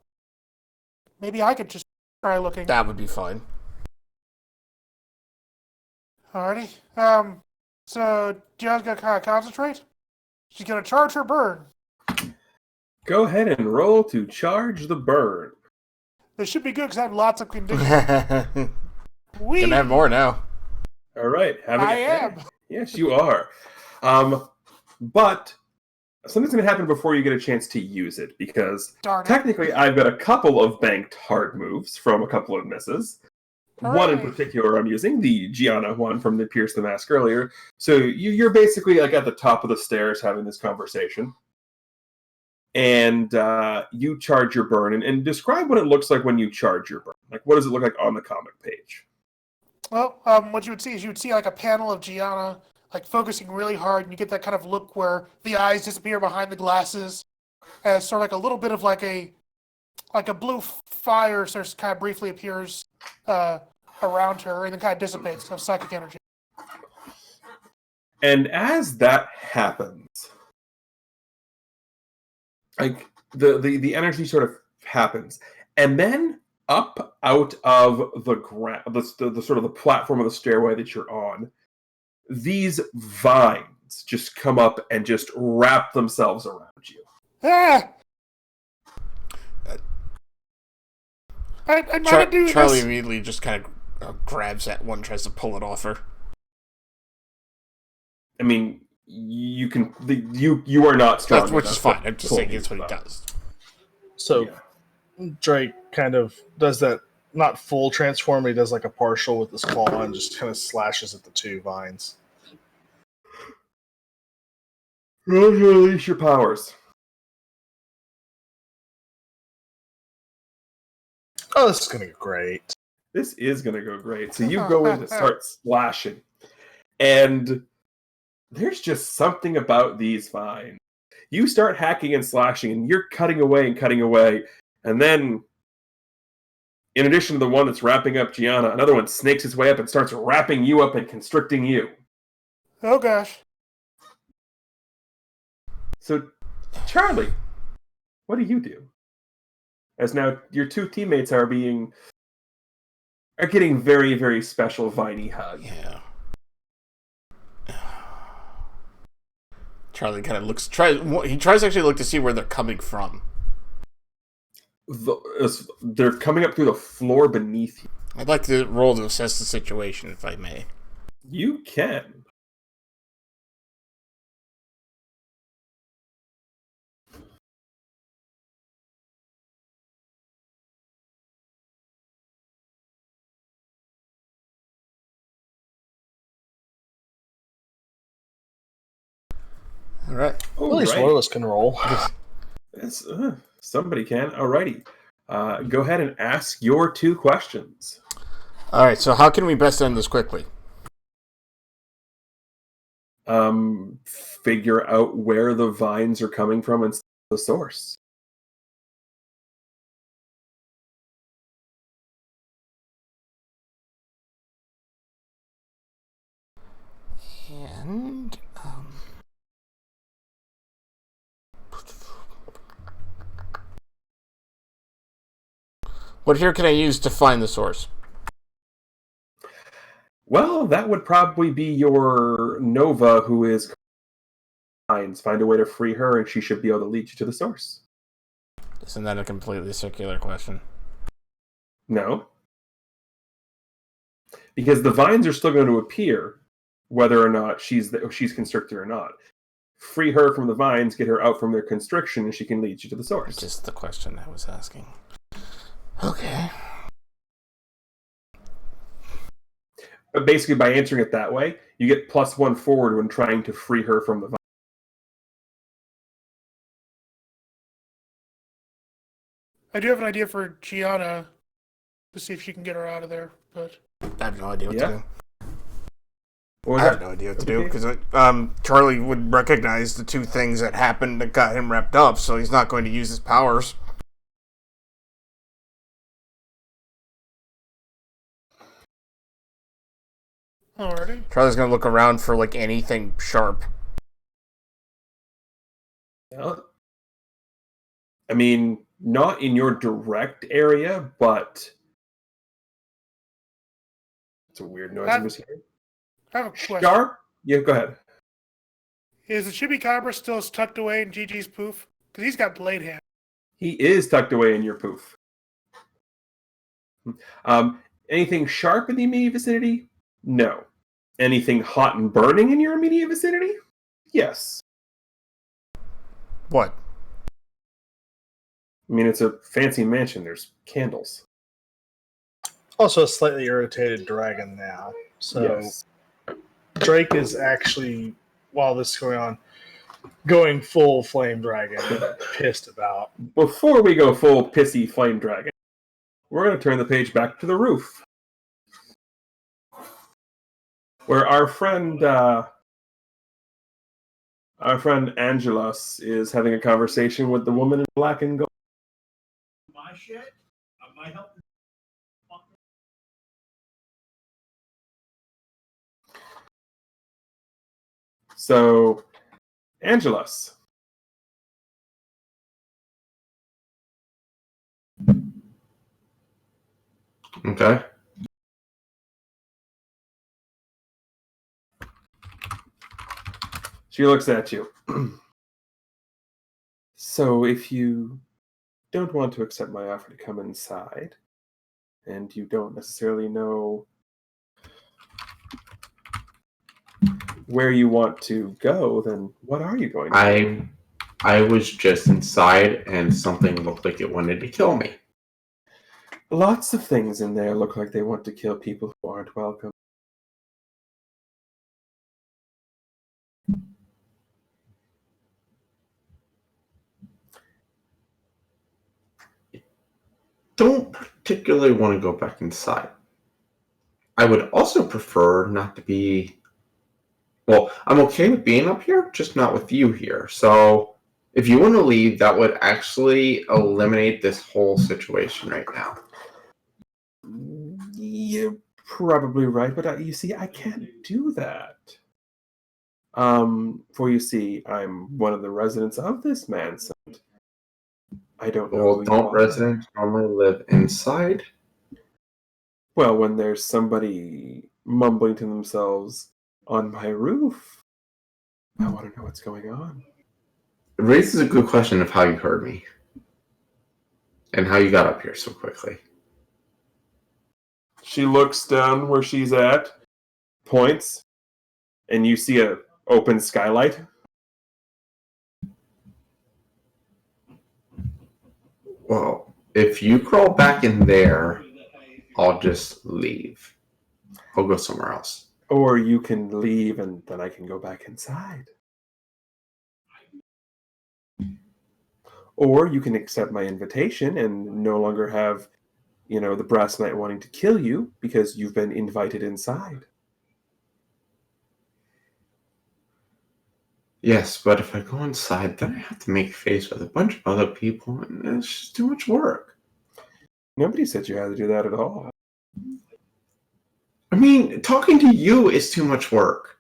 maybe I could just try looking. That would be fine. Alrighty. So Giona's gonna kind of concentrate. She's gonna charge her burn. Go ahead and roll to charge the burn. This should be good because I have lots of conditions. Gonna We. have more now. All right. I am. Yes, you are. But something's going to happen before you get a chance to use it, because Darn it. technically I've got a couple of banked hard moves from a couple of misses. One in Hooray. particular I'm using, the Gianna one from the Pierce the Mask earlier. So you're basically like at the top of the stairs having this conversation. And you charge your burn. And describe what it looks like when you charge your burn. Like, what does it look like on the comic page? Well, what you would see is like a panel of Gianna, like focusing really hard, and you get that kind of look where the eyes disappear behind the glasses, as sort of like a little bit of like a blue fire sort of kind of briefly appears around her, and then kind of dissipates of psychic energy. And as that happens, like the energy sort of happens, and then up out of the ground, the sort of the platform of the stairway that you're on, these vines just come up and just wrap themselves around you. Ah! I'm not gonna do Charlie this. immediately just kind of grabs at one, tries to pull it off her. I mean, you can you are not strong. Which is enough fine. to I'm just pull saying these it's what he up. does. So Yeah. Drake kind of does that, not full transform, but he does like a partial with his claw and just kind of slashes at the two vines. Roll to release your powers. Oh, this is gonna go great. This is going to go great. So you go in to start slashing. And there's just something about these vines. You start hacking and slashing, and you're cutting away and cutting away. And then, in addition to the one that's wrapping up Gianna, another one snakes its way up and starts wrapping you up and constricting you. Oh gosh. So, Charlie, what do you do? As now your two teammates are getting very, very special viney hugs. Yeah. Charlie kind of looks. He tries to actually look to see where they're coming from. They're coming up through the floor beneath you. I'd like to roll to assess the situation, if I may. You can. right. At least one of us can roll. Somebody can. Alrighty. Go ahead and ask your 2 questions. All right. So how can we best end this quickly? Figure out where the vines are coming from and the source. And what here can I use to find the source? Well, that would probably be your Nova, who is vines. Find a way to free her, and she should be able to lead you to the source. Isn't that a completely circular question? No. Because the vines are still going to appear, whether or not she's constricted or not. Free her from the vines, get her out from their constriction, and she can lead you to the source. Just the question I was asking. Okay. But basically, by answering it that way, you get +1 forward when trying to free her from the vines. I do have an idea for Gianna to see if she can get her out of there, but I have no idea what to do. What was I have that? no idea what to do because Charlie would recognize the 2 things that happened that got him wrapped up, so he's not going to use his powers. alrighty. Charlie's going to look around for like anything sharp. Yeah. I mean, not in your direct area, but it's a weird noise I'm just hearing. I have a question. Sharp? Yeah, go ahead. Is the Chibicabra still tucked away in Gigi's poof? Because he's got blade hand. He is tucked away in your poof. Anything sharp in the immediate vicinity? No. Anything hot and burning in your immediate vicinity? Yes. What? I mean, it's a fancy mansion. There's candles. Also a slightly irritated dragon now. So Yes. Drake is actually, while this is going on, going full flame dragon, pissed about. Before we go full pissy flame dragon, we're going to turn the page back to the roof, where our friend Angelos is having a conversation with the woman in black and gold. My shit? My help. So, Angelos. Okay. She looks at you. So, if you don't want to accept my offer to come inside, and you don't necessarily know where you want to go, then what are you going to do? I was just inside and something looked like it wanted to kill me. Lots of things in there look like they want to kill people who aren't welcome. Don't particularly want to go back inside. I would also prefer not to be... Well, I'm okay with being up here, just not with you here. So if you want to leave, that would actually eliminate this whole situation right now. You're probably right, but you see, I can't do that. For you see, I'm one of the residents of this mansion. I don't know. Well, don't residents normally live inside? Well, when there's somebody mumbling to themselves on my roof, I want to know what's going on. It raises a good question of how you heard me. And how you got up here so quickly. She looks down where she's at, points, and you see a open skylight. Well, if you crawl back in there, I'll just leave. I'll go somewhere else. Or you can leave and then I can go back inside. Or you can accept my invitation and no longer have, the brass knight wanting to kill you because you've been invited inside. Yes, but if I go inside, then I have to make face with a bunch of other people, and it's just too much work. Nobody said you had to do that at all. I mean, talking to you is too much work.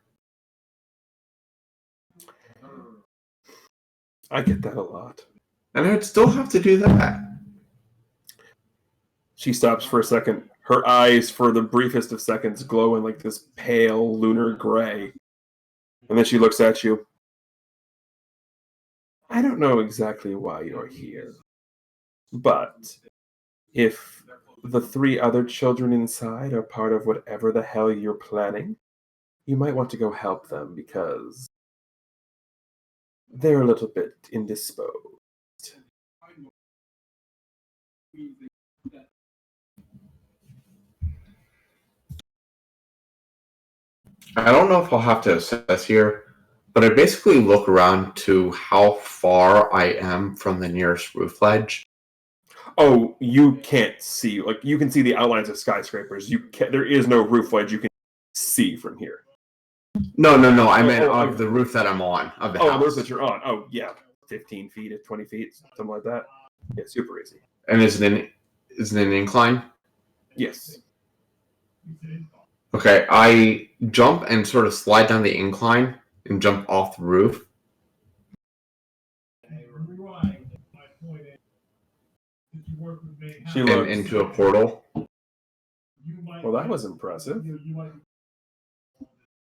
I get that a lot. And I'd still have to do that. She stops for a second. Her eyes, for the briefest of seconds, glow in like this pale lunar gray. And then she looks at you. I don't know exactly why you're here. But if the 3 other children inside are part of whatever the hell you're planning, you might want to go help them because they're a little bit indisposed. I don't know if I'll have to assess here, but I basically look around to how far I am from the nearest roof ledge. Oh, you can't see. Like, you can see the outlines of skyscrapers. There is no roof ledge you can see from here. No. I meant of the roof that I'm on, of the house. Oh, the roof that you're on. Oh, yeah. 15 feet, 20 feet, something like that. Yeah, super easy. And is it an incline? Yes. Okay, I jump and sort of slide down the incline and jump off the roof. She And looks into a portal. Well, that was impressive. And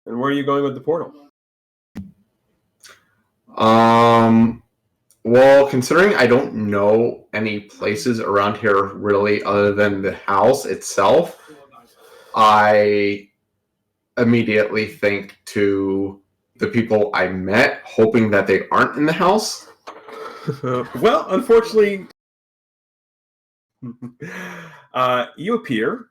where are you going with the portal? Well, considering I don't know any places around here really other than the house itself, I immediately think to the people I met, hoping that they aren't in the house. Well, unfortunately, you appear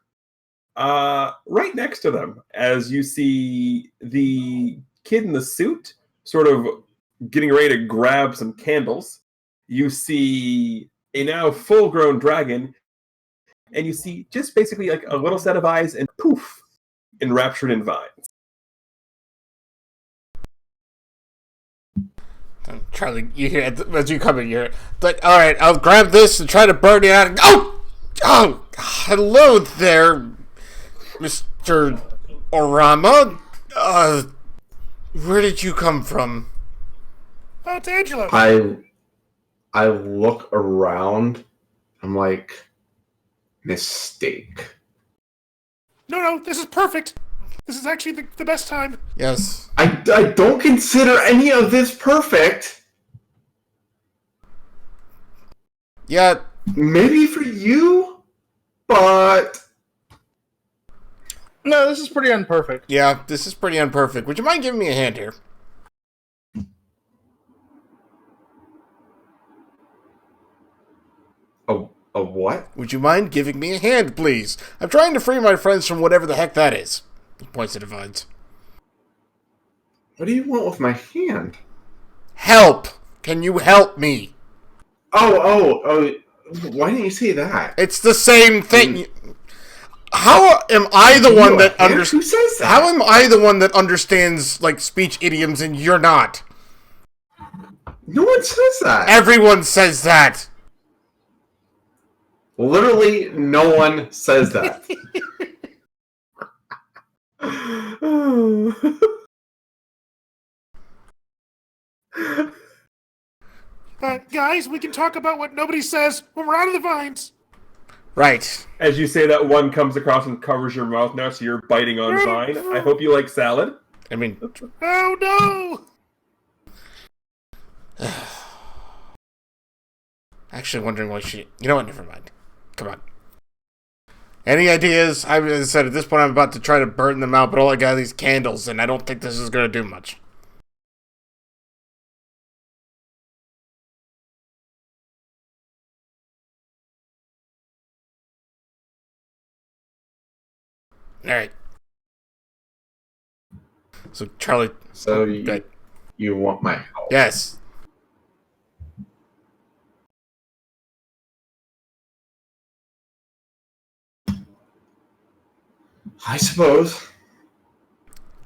right next to them as you see the kid in the suit sort of getting ready to grab some candles. You see a now full-grown dragon, and you see just basically like a little set of eyes and poof, enraptured in vines. Charlie, you hear it as you come in. You're like, all right, I'll grab this and try to burn it out. Oh, hello there, Mr. Orama. Where did you come from? Oh, it's Angela. I look around. I'm like, mistake. No, this is perfect. This is actually the best time. Yes. I don't consider any of this perfect. Yeah. Maybe for you, but No, this is pretty unperfect. Yeah, this is pretty unperfect. Would you mind giving me a hand here? a what? Would you mind giving me a hand, please? I'm trying to free my friends from whatever the heck that is. He points at the vines. What do you want with my hand? Help! Can you help me? Oh, why didn't you say that? It's the same thing. How am I the one that understands? Who says that? How am I the one that understands like speech idioms and you're not? No one says that. Everyone says that. Literally, no one says that. Guys, we can talk about what nobody says when we're out of the vines. Right. As you say that, one comes across and covers your mouth now, so you're biting on vine. I hope you like salad. I mean, Oh no! actually wondering why she... You know what? Never mind. Come on. Any ideas? I said at this point I'm about to try to burn them out, but all I got are these candles, and I don't think this is going to do much. Alright. So, Charlie... So you want my help? Yes. I suppose.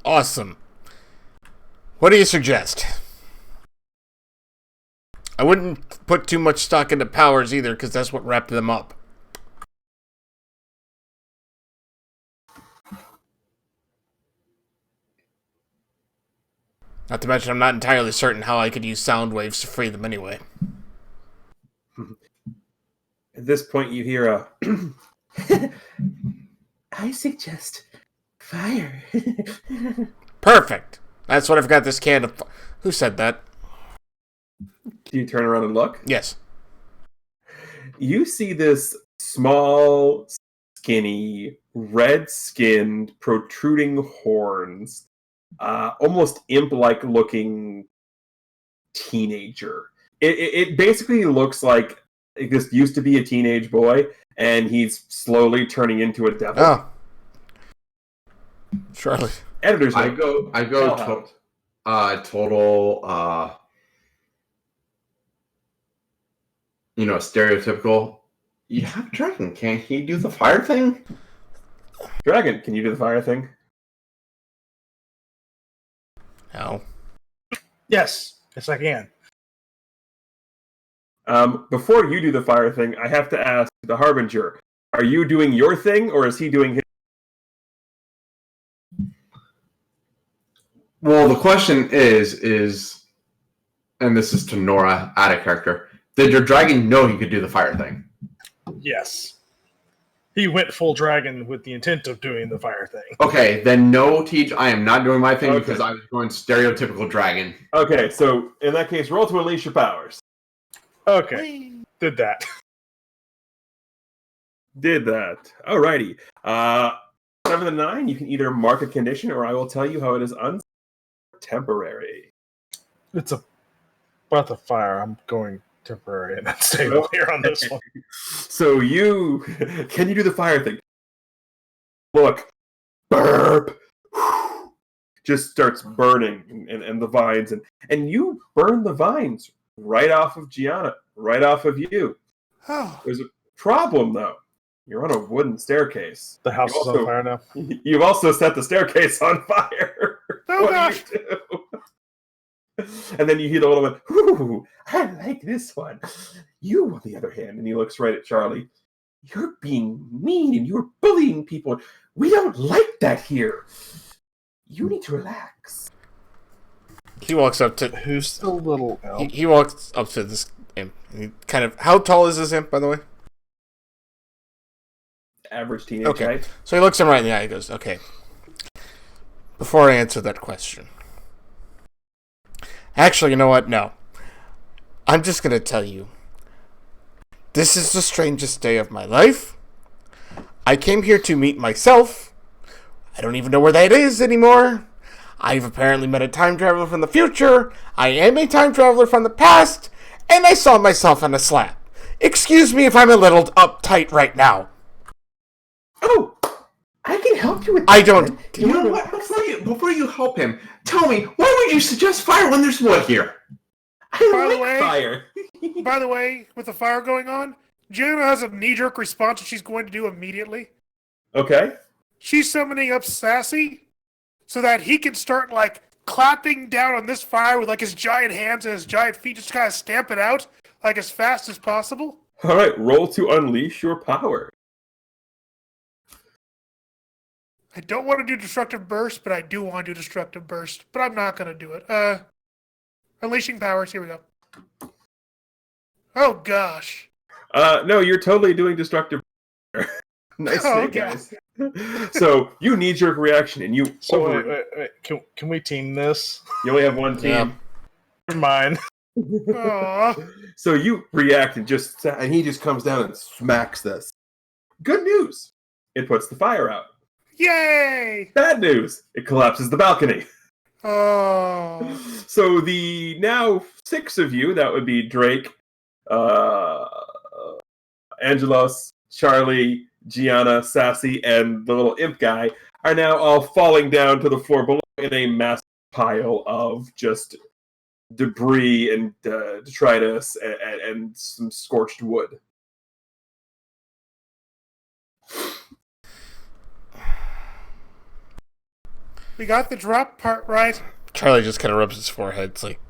Awesome. What do you suggest? I wouldn't put too much stock into powers either, because that's what wrapped them up. Not to mention, I'm not entirely certain how I could use sound waves to free them anyway. At this point, you hear a... I suggest fire. Perfect! That's what I've got this can of... Who said that? Do you turn around and look? Yes. You see this small, skinny, red-skinned, protruding horns, almost imp-like looking teenager. It basically looks like this used to be a teenage boy, and he's slowly turning into a devil. Oh. Charlie. Editor's I note. go total stereotypical. You have a dragon, can't he do the fire thing? Dragon, can you do the fire thing? No. Yes, I can. Before you do the fire thing, I have to ask the Harbinger, are you doing your thing, or is he doing his? Well, the question is, and this is to Nora, out of character, did your dragon know he could do the fire thing? Yes. He went full dragon with the intent of doing the fire thing. Okay, then no, Teach, I am not doing my thing Okay. because I was going stereotypical dragon. Okay, so in that case, roll to unleash your powers. Okay, did that. Did that. Alrighty. 7 to 9, you can either mark a condition, or I will tell you how it is temporary. It's a breath of fire. I'm going temporary and then stable here on this one. So can you do the fire thing? Look, burp, just starts burning and the vines, and you burn the vines right off of Gianna, right off of you. Oh, There's a problem, though. You're on a wooden staircase. The house is on fire now. You've also set the staircase on fire. Oh, What gosh. do you do? And then you hear the little one, ooh, I like this one. You, on the other hand, and he looks right at Charlie, you're being mean and you're bullying people. We don't like that here. You need to relax. He walks up to... Who's the little elf? He walks up to this imp. He kind of... How tall is this imp, by the way? Average teenage Okay. height. So he looks him right in the eye and goes, okay. Before I answer that question... Actually, you know what? No. I'm just going to tell you. This is the strangest day of my life. I came here to meet myself. I don't even know where that is anymore. I've apparently met a time traveler from the future. I am a time traveler from the past. And I saw myself on a slab. Excuse me if I'm a little uptight right now. Oh, I can help you with that. I don't... You know what? Before you help him, tell me, why would you suggest fire when there's wood here? I By the like way- fire. by the way, with the fire going on, Jenna has a knee-jerk response that she's going to do immediately. Okay. She's summoning up Sassy so that he can start, like, clapping down on this fire with, like, his giant hands and his giant feet, just kind of stamp it out, like, as fast as possible. All right, roll to unleash your power. I don't want to do Destructive Burst, but I do want to do Destructive Burst, but I'm not going to do it. Unleashing powers, here we go. Oh, gosh. No, you're totally doing destructive. Nice Oh, save, okay. guys. So you knee-jerk reaction, and you So wait. Can we team this? you only have one team. Yeah. Never mind. Aw. So you react and he just comes down and smacks this. Good news, it puts the fire out. Yay! Bad news, it collapses the balcony. Oh. So the now 6 of you, that would be Drake, Angelos, Charlie, Gianna, Sassy, and the little imp guy, are now all falling down to the floor below in a massive pile of just debris and detritus and some scorched wood. We got the drop part right. Charlie just kind of rubs his forehead. It's like,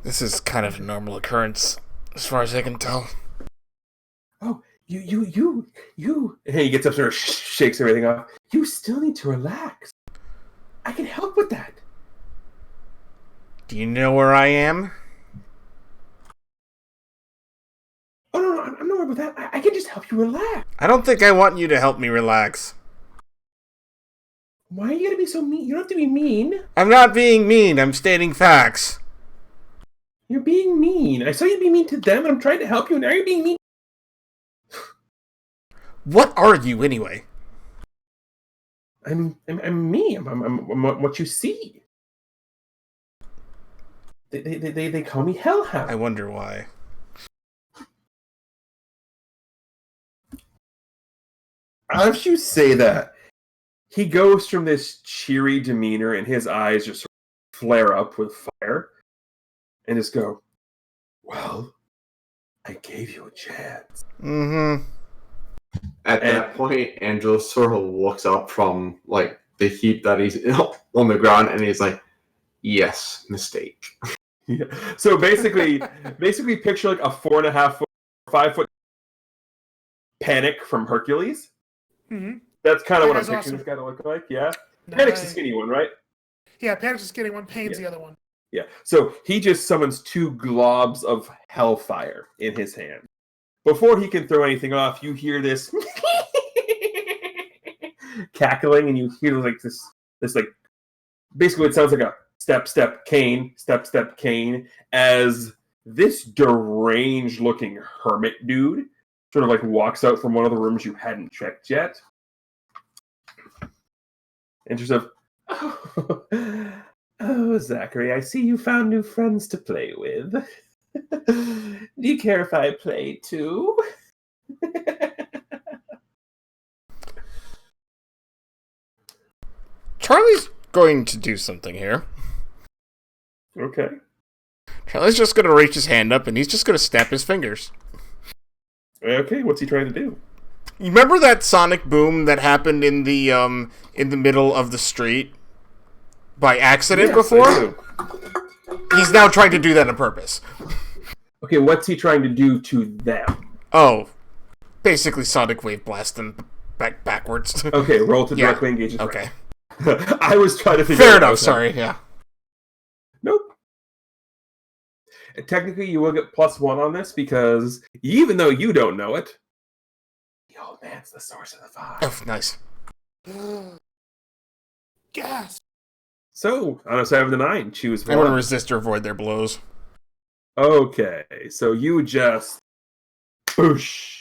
this is kind of a normal occurrence, as far as I can tell. Oh, you. And he gets up there, shakes everything off. You still need to relax. I can help with that. Do you know where I am? Oh, no, I'm not worried about that. I can just help you relax. I don't think I want you to help me relax. Why are you going to be so mean? You don't have to be mean. I'm not being mean. I'm stating facts. You're being mean. I saw you be mean to them, and I'm trying to help you, and now you're being mean. What are you, anyway? I'm me. I'm what you see. They call me Hellhound. I wonder why. As you say that, he goes from this cheery demeanor, and his eyes just flare up with fire, and just go, well, I gave you a chance. Mm-hmm. At that point, Angelo sort of looks up from like the heap that he's on the ground, and he's like, "Yes, mistake." Yeah. So basically picture like a 4.5 foot, 5 foot Panic from Hercules. Mm-hmm. That's kind of what I'm That guy's picturing awesome. this guy to look like. Yeah, Panic's the Nice. skinny one, right? Yeah, Panic's the skinny one. Pain's Yeah. the other one. Yeah. So he just summons 2 globs of hellfire in his hand. Before he can throw anything off, you hear this cackling, and you hear like this like basically it sounds like a step cane, step cane, as this deranged looking hermit dude sort of like walks out from one of the rooms you hadn't checked yet. And just oh, Zachary, I see you found new friends to play with. Do you care if I play too? Charlie's going to do something here. Okay. Charlie's just going to reach his hand up, and he's just going to snap his fingers. Okay, what's he trying to do? You remember that sonic boom that happened in the middle of the street by accident Yes, before? I do. He's now trying to do that on purpose. Okay, what's he trying to do to them? Oh, basically sonic wave blast them backwards. Okay, roll to Yeah. directly engage his Okay. friend. I was trying to figure Fair out. enough, sorry, yeah. Nope. Technically, you will get +1 on this because even though you don't know it, the old man's the source of the fire. Oh, nice. Gas. So, on a 7 to 9, choose I want to one. resist or avoid their blows. Okay, so you just boosh.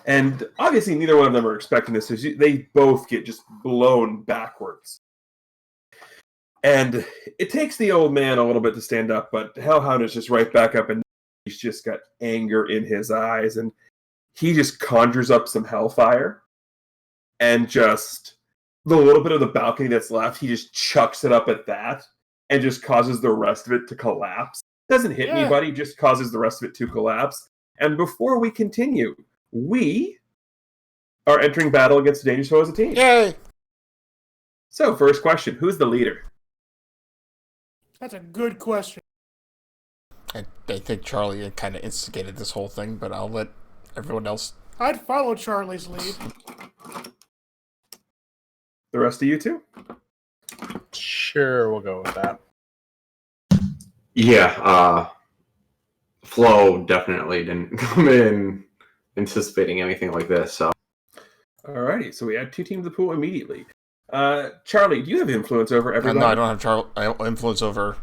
And obviously, neither one of them are expecting this. So they both get just blown backwards. And it takes the old man a little bit to stand up, but Hellhound is just right back up, and he's just got anger in his eyes. And he just conjures up some hellfire. And just the little bit of the balcony that's left, he just chucks it up at that and just causes the rest of it to collapse. Doesn't hit anybody, just causes the rest of it to collapse. And before we continue, we are entering battle against a dangerous foe as a team. Yay! So, first question, who's the leader? That's a good question. I think Charlie kind of instigated this whole thing, but I'll let everyone else. I'd follow Charlie's lead. The rest of you two? Sure, we'll go with that. Yeah, Flo definitely didn't come in anticipating anything like this. So Alrighty, so we add 2 teams to the pool immediately. Charlie, do you have influence over everybody? No, I don't have influence over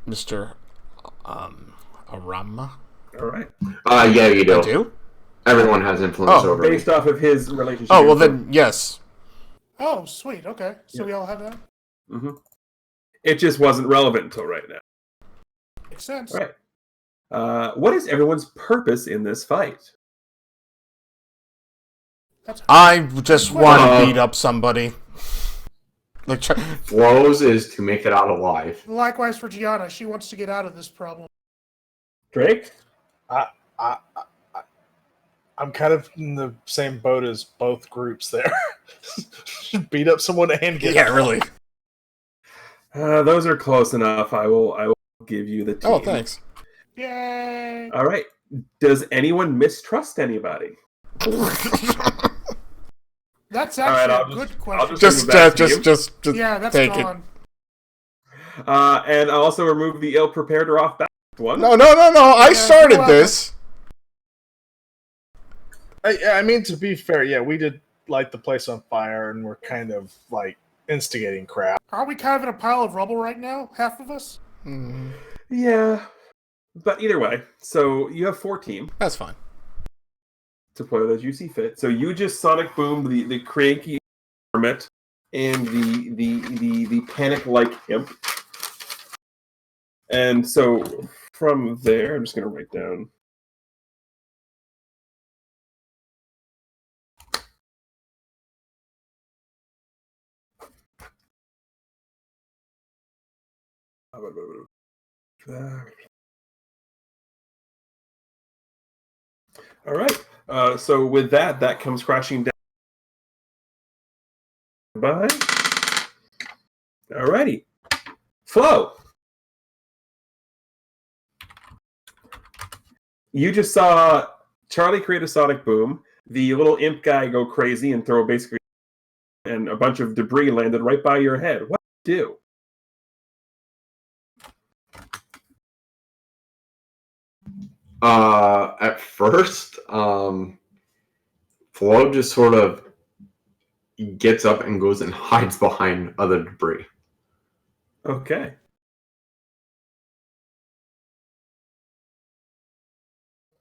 Mr. Arama. Alright. yeah, you do. I do? Everyone has influence Oh, over me. Based off of his relationship. Oh, well then, yes. Oh, sweet. Okay. So we all have that? Mm-hmm. It just wasn't relevant until right now. Makes sense. All right. What is everyone's purpose in this fight? I just want to beat up somebody. Like, Flo's is to make it out alive. Likewise for Gianna. She wants to get out of this problem. Drake? I'm kind of in the same boat as both groups there. Beat up someone and get really. Those are close enough. I will give you the team. Oh, thanks. Yay! All right. Does anyone mistrust anybody? That's All right, actually a good question. Just Yeah, that's take gone. And I'll also remove the ill-prepared or off-balance one. No. I started well, this. I mean, to be fair, yeah, we did light the place on fire, and we're kind of like instigating crap. Aren't we kind of in a pile of rubble right now? Half of us? Yeah. But either way, so you have 4 teams That's fine. to play as you see fit. So you just sonic boom the cranky hermit and the panic-like imp. And so from there, I'm just going to write down. All right. So with that comes crashing down. Bye. All righty. Flo. You just saw Charlie create a sonic boom. The little imp guy go crazy and throw basically, and a bunch of debris landed right by your head. What do you do? At first, Flo just sort of gets up and goes and hides behind other debris. Okay.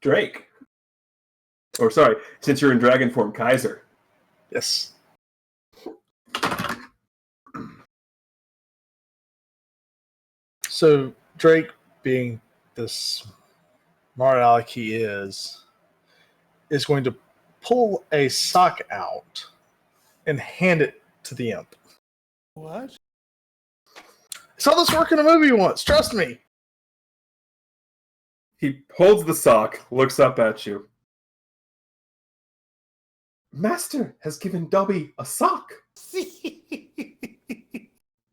Drake. Or sorry, since you're in dragon form, Kaiser. Yes. So Drake, being this smart aleck he is going to pull a sock out and hand it to the imp. What? I saw this work in a movie once. Trust me. He holds the sock, looks up at you. Master has given Dobby a sock.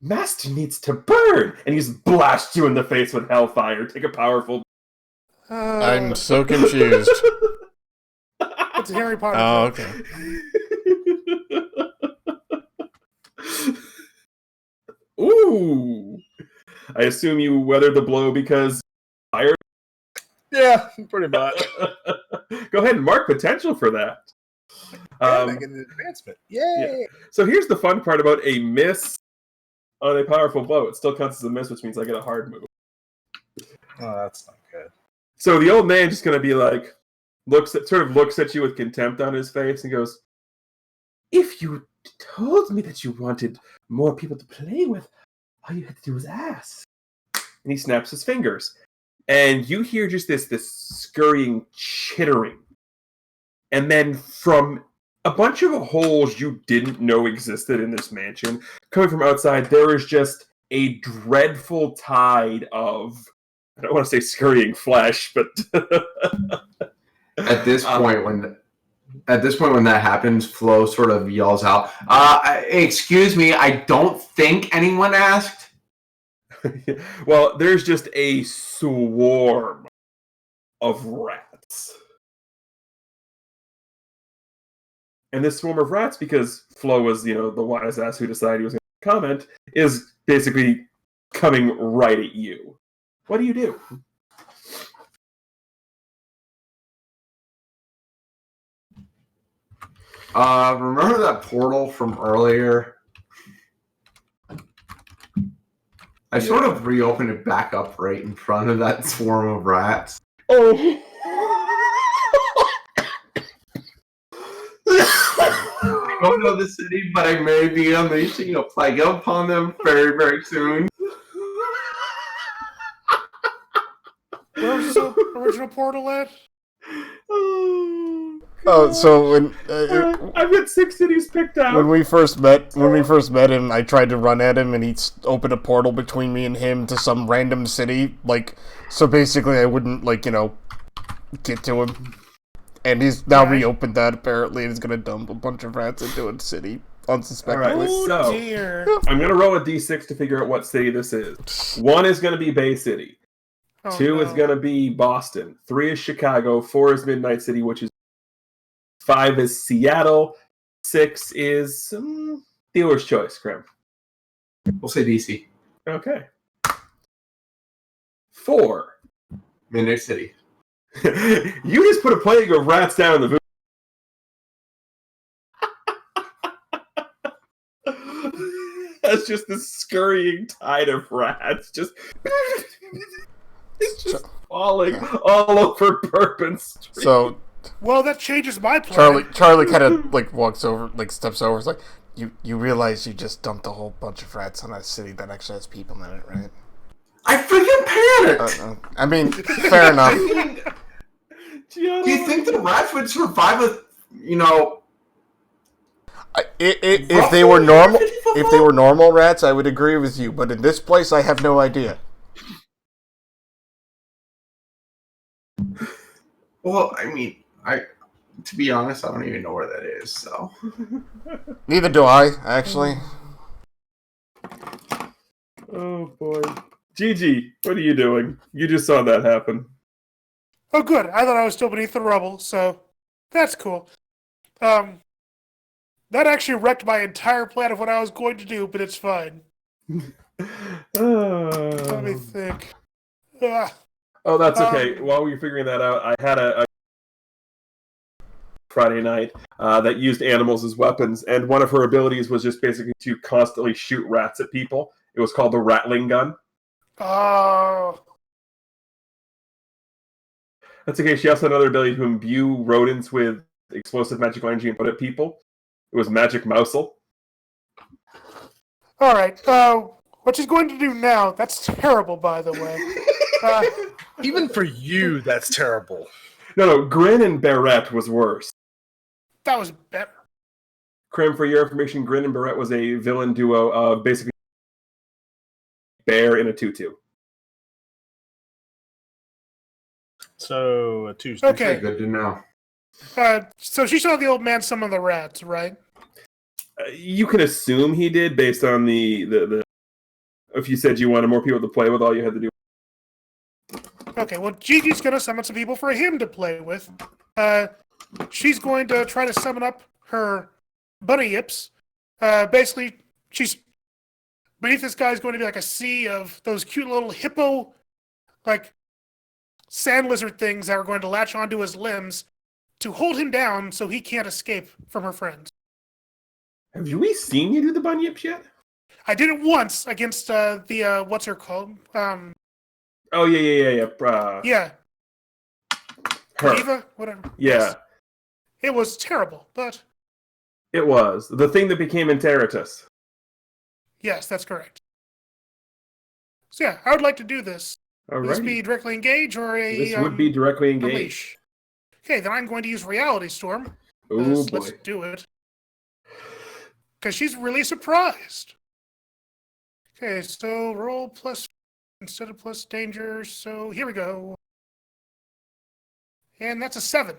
Master needs to burn! And he's blasted you in the face with hellfire. Take a powerful... I'm so confused. It's a Harry Potter. Oh, joke. okay. Ooh! I assume you weathered the blow because fire... Yeah, pretty much. Go ahead and mark potential for that. I get an advancement. Yay! Yeah. So here's the fun part about a miss on a powerful blow. It still counts as a miss, which means I get a hard move. Oh, that's not good. So the old man just gonna be like, looks at you with contempt on his face and goes, "If you told me that you wanted more people to play with, all you had to do was ask." And he snaps his fingers, and you hear just this scurrying chittering, and then from a bunch of holes you didn't know existed in this mansion, coming from outside, there is just a dreadful tide of, I don't want to say scurrying flesh, but At this point, when that happens, Flo sort of yells out, "Excuse me, I don't think anyone asked." well, there's just a swarm of rats. And this swarm of rats, because Flo was, the wise ass who decided he was going to comment, is basically coming right at you. What do you do? Remember that portal from earlier? I sort of reopened it back up right in front of that swarm of rats. Oh. I don't know the city, but I may be unleashing a plague upon them very, very soon. Where's the original portal at? Oh, so when I've got 6 cities picked out. when we first met him, I tried to run at him, and he opened a portal between me and him to some random city. So basically, I wouldn't get to him. And he's now Right. reopened that, apparently, and is going to dump a bunch of rats into a city unsuspectingly. All right, Oh so- dear. I'm going to roll a d6 to figure out what city this is. 1 is going to be Bay City. Oh, 2 is no. going to be Boston. 3 is Chicago. 4 is Midnight City, which is 5 is Seattle. 6 is dealer's choice, Krim. We'll say DC. Okay. 4. Midnight City. You just put a plague of rats down in the That's just this scurrying tide of rats. It's just falling all over Bourbon Street. So Well, that changes my plan. Charlie kind of like walks over, like steps over. It's like, you realize you just dumped a whole bunch of rats on a city that actually has people in it, right? I freaking panicked! I mean, fair enough. Do you think the rats would survive with, If they were normal rats, I would agree with you. But in this place, I have no idea. Well, I mean, to be honest, I don't even know where that is, so. Neither do I, actually. Oh boy. Gigi, what are you doing? You just saw that happen. Oh, good. I thought I was still beneath the rubble, so that's cool. That actually wrecked my entire plan of what I was going to do, but it's fine. Let me think. Oh, that's okay. While we were figuring that out, I had a Friday night that used animals as weapons, and one of her abilities was just basically to constantly shoot rats at people. It was called the rattling gun. Oh. That's okay. She also had another ability to imbue rodents with explosive magical energy and put at people. It was Magic Mousel. All right. What she's going to do now, that's terrible, by the way. Even for you, that's terrible. No, Grin and Barrett was worse. That was better. Krim, for your information, Grin and Barrett was a villain duo of basically bear in a tutu. So, a Tuesday. Okay. Good to know. So she saw the old man summon the rats, right? You can assume he did based on the. If you said you wanted more people to play with, all you had to do. Okay, well, Gigi's going to summon some people for him to play with. She's going to try to summon up her bunny yips. Basically, she's beneath this guy's going to be like a sea of those cute little hippo, like, sand lizard things that are going to latch onto his limbs to hold him down so he can't escape from her friends. Have we seen you do the bunyips yet? I did it once against the what's her called? Oh yeah. Yeah, Her. Eva, whatever. Yeah, Yes. It was terrible, but it was the thing that became Enteritus. yes, that's correct. So yeah, I would like to do this. Would this be Alright. directly engage or a This would be directly a engaged. leash? Okay, then I'm going to use Reality Storm. Oh boy. Let's do it. Because she's really surprised. Okay, so roll plus instead of plus danger. So here we go. And that's a 7.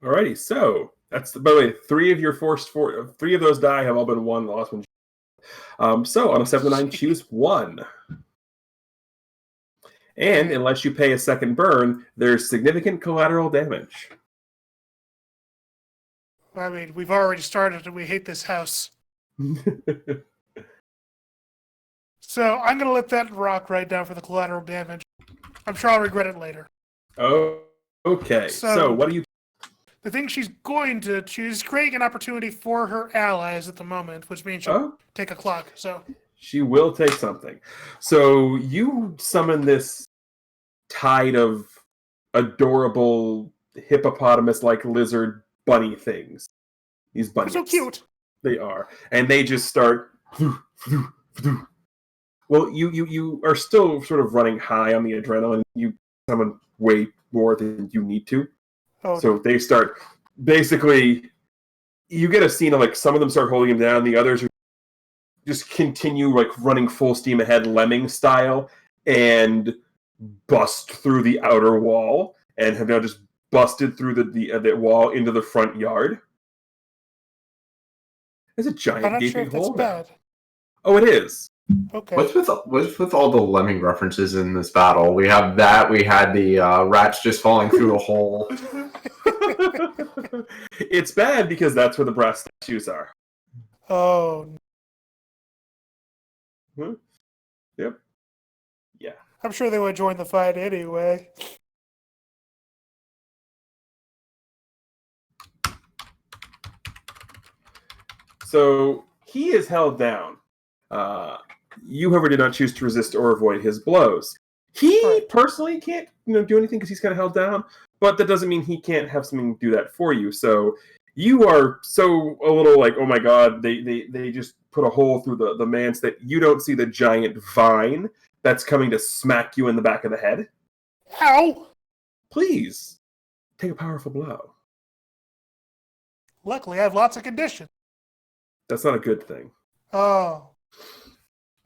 Alrighty, so that's by the way, three of those die have all been won. The last one. So on a 7 to 9, choose one. And unless you pay a second burn, there's significant collateral damage. I mean, we've already started and we hate this house. So I'm going to let that rock right now for the collateral damage. I'm sure I'll regret it later. Oh, okay. So what do you? The thing she's going to choose is creating an opportunity for her allies at the moment, which means she'll take a clock. So She will take something. So you summon this tide of adorable hippopotamus-like lizard bunny things. These bunnies. so cute. They are, and they just start. Well, you are still sort of running high on the adrenaline. You summon way more than you need to. Oh, So they start, basically, you get a scene of like some of them start holding him down, the others just continue like running full steam ahead, lemming style, and bust through the outer wall, and have now just busted through the wall into the front yard. There's a giant I'm not gaping sure if that's hole now. bad. Oh, it is. Okay. What's with all the lemming references in this battle? We have that. We had the rats just falling through a hole. It's bad because that's where the brass statues are. Oh, Yep. Yeah. I'm sure they would join the fight anyway. So he is held down. You, however, did not choose to resist or avoid his blows. He Right. personally can't, do anything because he's kind of held down, but that doesn't mean he can't have something do that for you. So you are so a little like, oh my god, they just put a hole through the manse that you don't see the giant vine that's coming to smack you in the back of the head. Ow! Please take a powerful blow. Luckily, I have lots of conditions. That's not a good thing. Oh.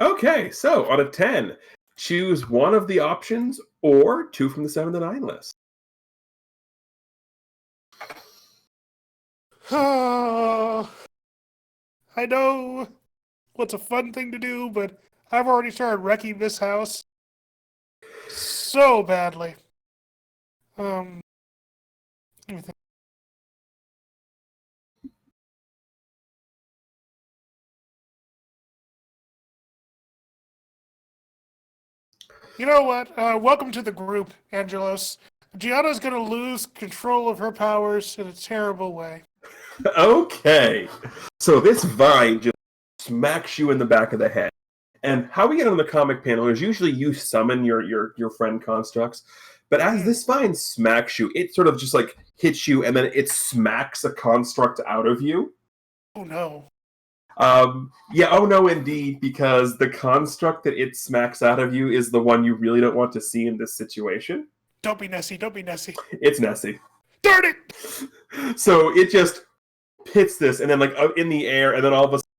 Okay, so on a 10, choose one of the options or 2 from the 7 to 9 list. I know what's a fun thing to do, but I've already started wrecking this house so badly. Let me think. You know what? Welcome to the group, Angelos. Gianna's gonna lose control of her powers in a terrible way. Okay, so this vine just smacks you in the back of the head. And how we get on the comic panel is usually you summon your friend constructs, but as this vine smacks you, it sort of just like hits you, and then it smacks a construct out of you. Oh no. Yeah, oh no, indeed, because the construct that it smacks out of you is the one you really don't want to see in this situation. Don't be Nessie, don't be Nessie. It's Nessie. Darn it! So it just hits this, and then like in the air, and then all of a sudden,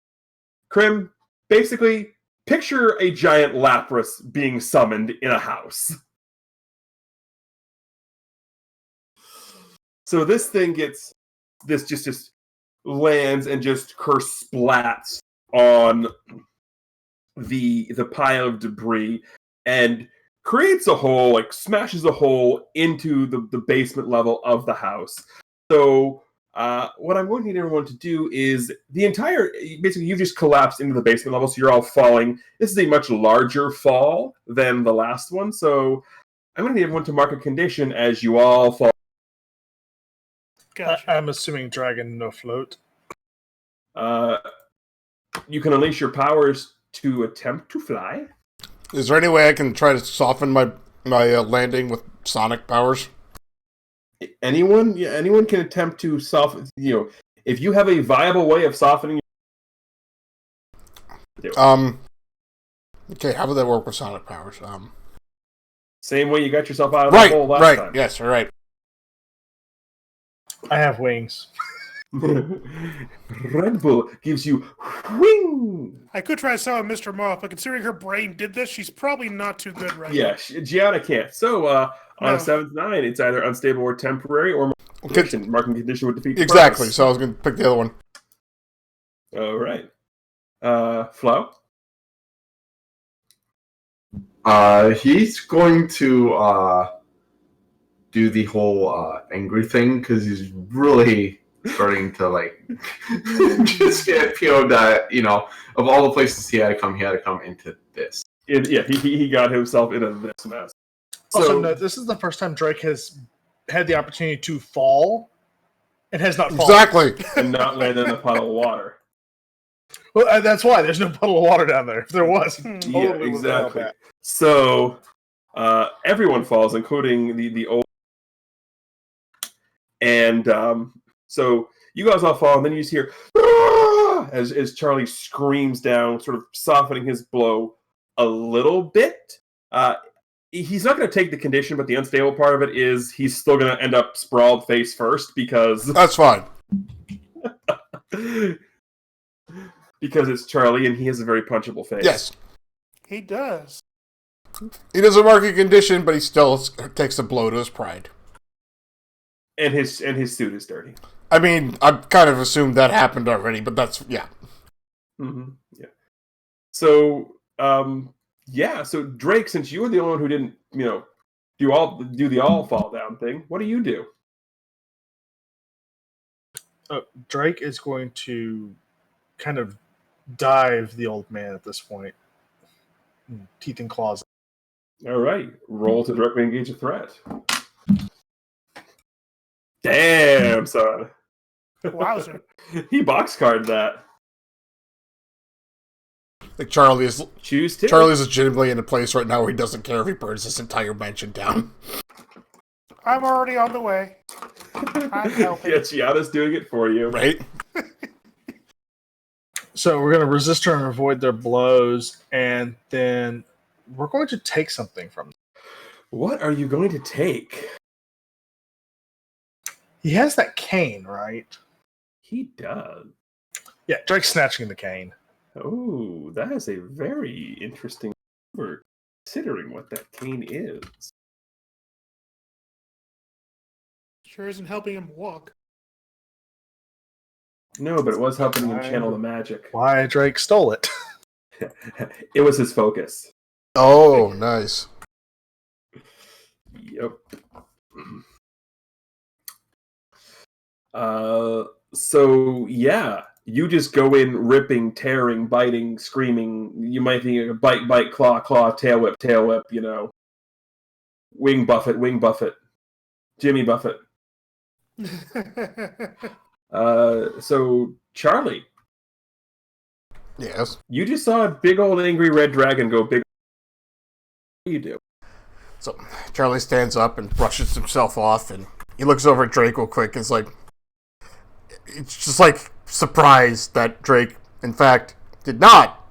Krim, basically, picture a giant Lapras being summoned in a house. So this thing gets, this just lands and just splats on the pile of debris and creates a hole, like smashes a hole into the basement level of the house. So what I'm going to need everyone to do is basically you've just collapsed into the basement level, so you're all falling. This is a much larger fall than the last one, so I'm going to need everyone to mark a condition as you all fall. Gotcha. I'm assuming dragon no float. You can unleash your powers to attempt to fly. Is there any way I can try to soften my landing with sonic powers? Anyone can attempt to soften. If you have a viable way of softening. Okay, how would that work with sonic powers? Same way you got yourself out of the hole last time. Yes, all right. I have wings. Red Bull gives you wing. I could try to summon Mr. Moth, but considering her brain did this, she's probably not too good right now. Yeah, Gianna can't. So on a 7 to 9, it's either unstable or temporary, or marking condition would defeat. Exactly. Purpose. So I was going to pick the other one. All right, Flo. He's going to do the whole angry thing because he's really starting to just get PO'd that, of all the places he had to come into this. He got himself into this mess. Also, note, this is the first time Drake has had the opportunity to fall and has not fallen. Exactly. And not land in a puddle of water. Well, that's why there's no puddle of water down there. If there was, Yeah, exactly. So everyone falls, including the old. And so you guys all fall, and then you just hear as Charlie screams down, sort of softening his blow a little bit. He's not going to take the condition, but the unstable part of it is he's still going to end up sprawled face first because That's fine. because it's Charlie and he has a very punchable face. Yes. He does. He doesn't mark a condition, but he still takes a blow to his pride. And his suit is dirty. I mean, I kind of assumed that happened already, but that's yeah. Mm-hmm. Yeah. So, yeah. So Drake, since you were the only one who didn't, do the all fall down thing, what do you do? Drake is going to kind of dive the old man at this point. Teeth and claws. All right. Roll to directly engage a threat. Damn, son. Wowzer. He boxcarded that. Like Charlie's Choose two. legitimately in a place right now where he doesn't care if he burns this entire mansion down. I'm already on the way. I'm helping. Yeah, Gianna's doing it for you. Right? So we're going to resist her and avoid their blows, and then we're going to take something from them. What are you going to take? He has that cane, right? He does. Yeah, Drake's snatching the cane. Oh, that is a very interesting number, considering what that cane is. Sure isn't helping him walk. No, but it was helping him channel the magic. Why Drake stole it. It was his focus. Oh, nice. Yep. So yeah, you just go in ripping, tearing, biting, screaming. You might think of bite, bite, claw, claw, tail whip, wing buffet, Jimmy Buffett. So Charlie, Yes. you just saw a big old angry red dragon go big. What do you do? So Charlie stands up and brushes himself off, and he looks over at Drake real quick. It's just like surprised that Drake, in fact, did not,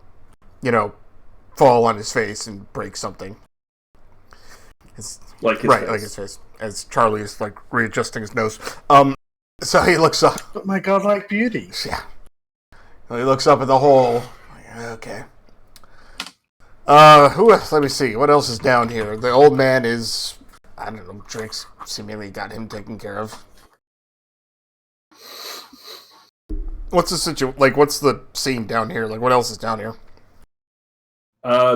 fall on his face and break something. Like his right, face. like his face, as Charlie is like readjusting his nose. So he looks up. But my godlike beauty. Yeah. So he looks up at the hole. Okay. Who else? Let me see. What else is down here? The old man is, I don't know, Drake's seemingly got him taken care of. What's the what's the scene down here? Like, what else is down here?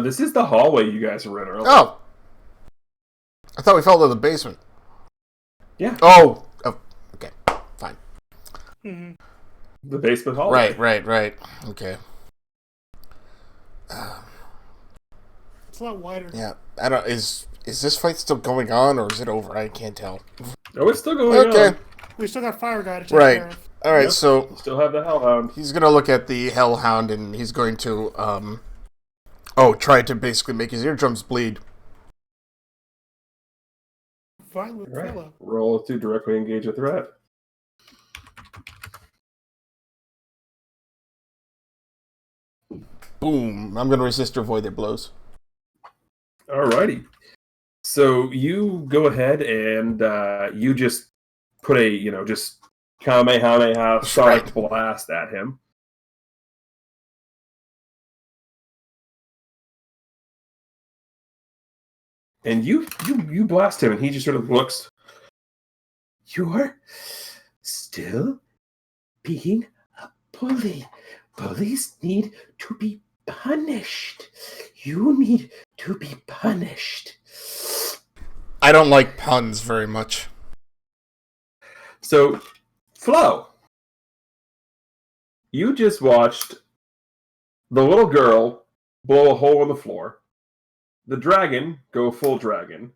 This is the hallway you guys were in earlier. Oh! I thought we fell to the basement. Yeah. Oh, okay. Fine. Mm-hmm. The basement hallway. Right. Okay. It's a lot wider. Yeah. I don't. Is this fight still going on, or is it over? I can't tell. Oh, it's still going on. Okay. We still got Fire Guy to take Right. care of. All right. Yep. So Still have the Hellhound. he's gonna look at the Hellhound, and he's going to try to basically make his eardrums bleed. Violent Right. fellow. Roll to directly engage a threat. Boom. I'm gonna resist or avoid their blows. Alrighty. So you go ahead and you just put a, just Kamehameha sonic blast at him. And you blast him, and he just sort of looks. You're still being a bully. Bullies need to be punished. You need to be punished. I don't like puns very much. So, Flo, you just watched the little girl blow a hole in the floor, the dragon go full dragon,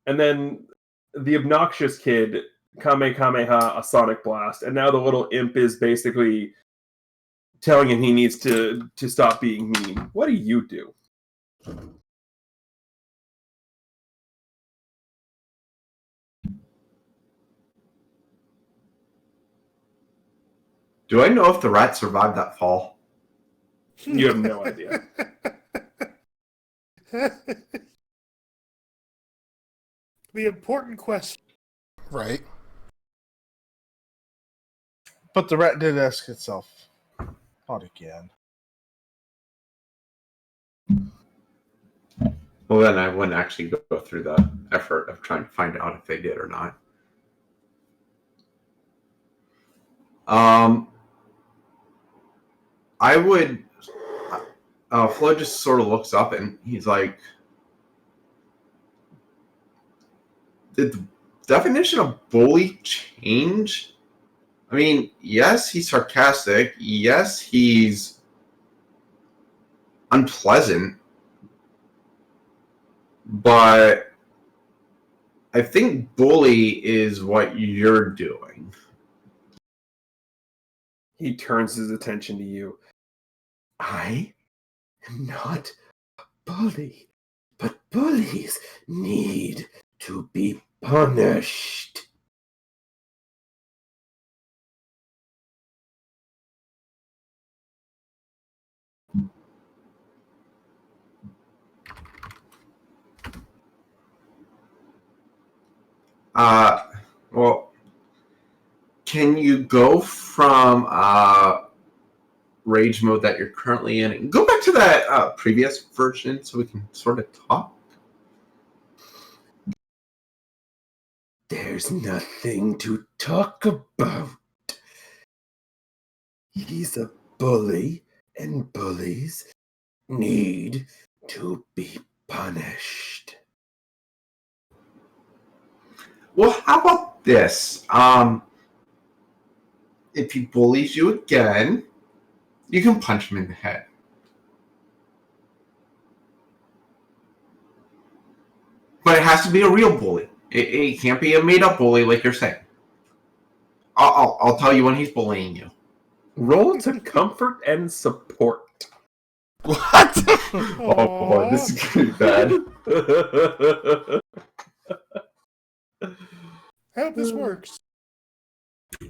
and then the obnoxious kid Kamehameha a sonic blast, and now the little imp is basically telling him he needs to stop being mean. What do you do? Do I know if the rat survived that fall? You have no idea. The important question. Right. But the rat did ask itself, not again. Well, then I wouldn't actually go through the effort of trying to find out if they did or not. I would. Flo just sort of looks up and he's like, "Did the definition of bully change? I mean, yes, he's sarcastic. Yes, he's unpleasant. But I think bully is what you're doing." He turns his attention to you. I am not a bully, but bullies need to be punished. Well, can you go from rage mode that you're currently in and go back to that previous version so we can sort of talk? There's nothing to talk about. He's a bully, and bullies need to be punished. Well, how about this? If he bullies you again, you can punch him in the head. But it has to be a real bully. It can't be a made-up bully like you're saying. I'll tell you when he's bullying you. Roll to comfort and support. What? Oh boy, this is gonna be bad. I hope this works.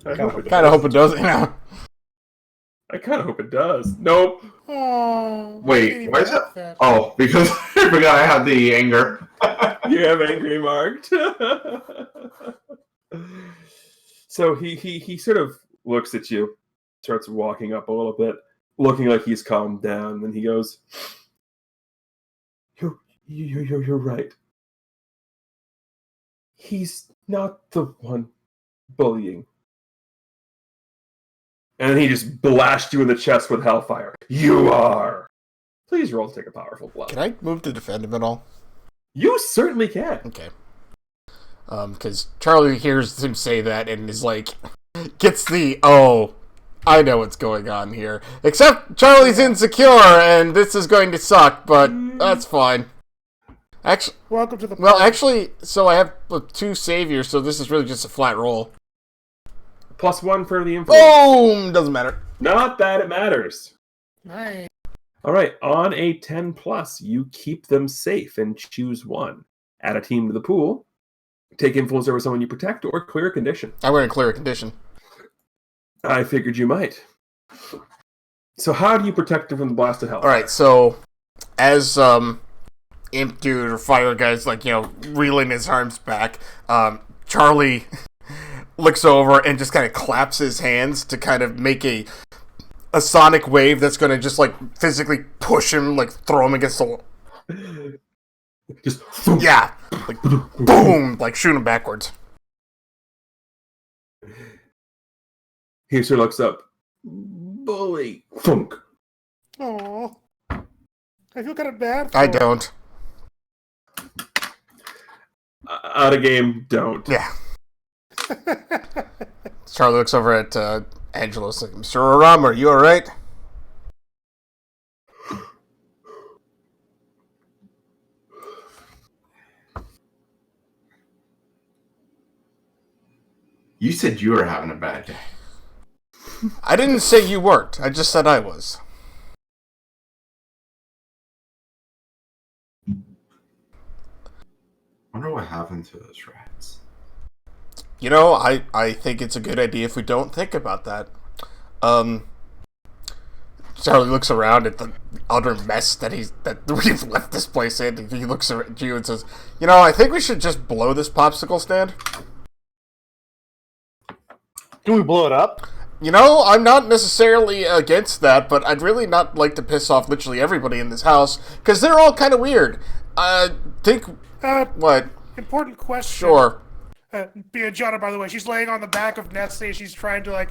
I hope it Kind of does. hope it does. You know. I kind of hope it does. Nope. Oh, Wait, why is that? Oh, because I forgot I had the anger. You have angry marked. So he sort of looks at you, starts walking up a little bit, looking like he's calmed down, and he goes, You're right. He's not the one bullying. And he just blasts you in the chest with hellfire. You are. Please roll to take a powerful blow. Can I move to defend him at all? You certainly can. Okay. Because Charlie hears him say that and is like, gets the, oh, I know what's going on here. Except Charlie's insecure and this is going to suck, but that's fine. Actually, Welcome to the well, party. actually, so I have 2 saviors, so this is really just a flat roll. +1 for the influence. Boom! Doesn't matter. Not that it matters. Nice. All right, on a 10+, you keep them safe and choose one. Add a team to the pool. Take influence over someone you protect or clear a condition. I'm going to clear a condition. I figured you might. So how do you protect them from the blast of hell? Alright, so as Imp Dude or Fire Guy's like, reeling his arms back, Charlie looks over and just kind of claps his hands to kind of make a sonic wave that's going to just like physically push him, like throw him against the wall. Just Yeah, like boom, like shoot him backwards. he sort of looks up. Bully. Thunk. Oh, I feel kind of bad. I don't. Out of game, don't. Yeah. Charlie looks over at Angelos like, Mr. Aram, are you alright? You said you were having a bad day. I didn't say you weren't. I just said I was. Wonder what happened to those rats. I think it's a good idea if we don't think about that. Charlie looks around at the utter mess that we've left this place in. And he looks at you and says, I think we should just blow this popsicle stand. Can we blow it up? I'm not necessarily against that, but I'd really not like to piss off literally everybody in this house, because they're all kind of weird. What? Important question. Sure. Gianna, by the way, she's laying on the back of Nestle. She's trying to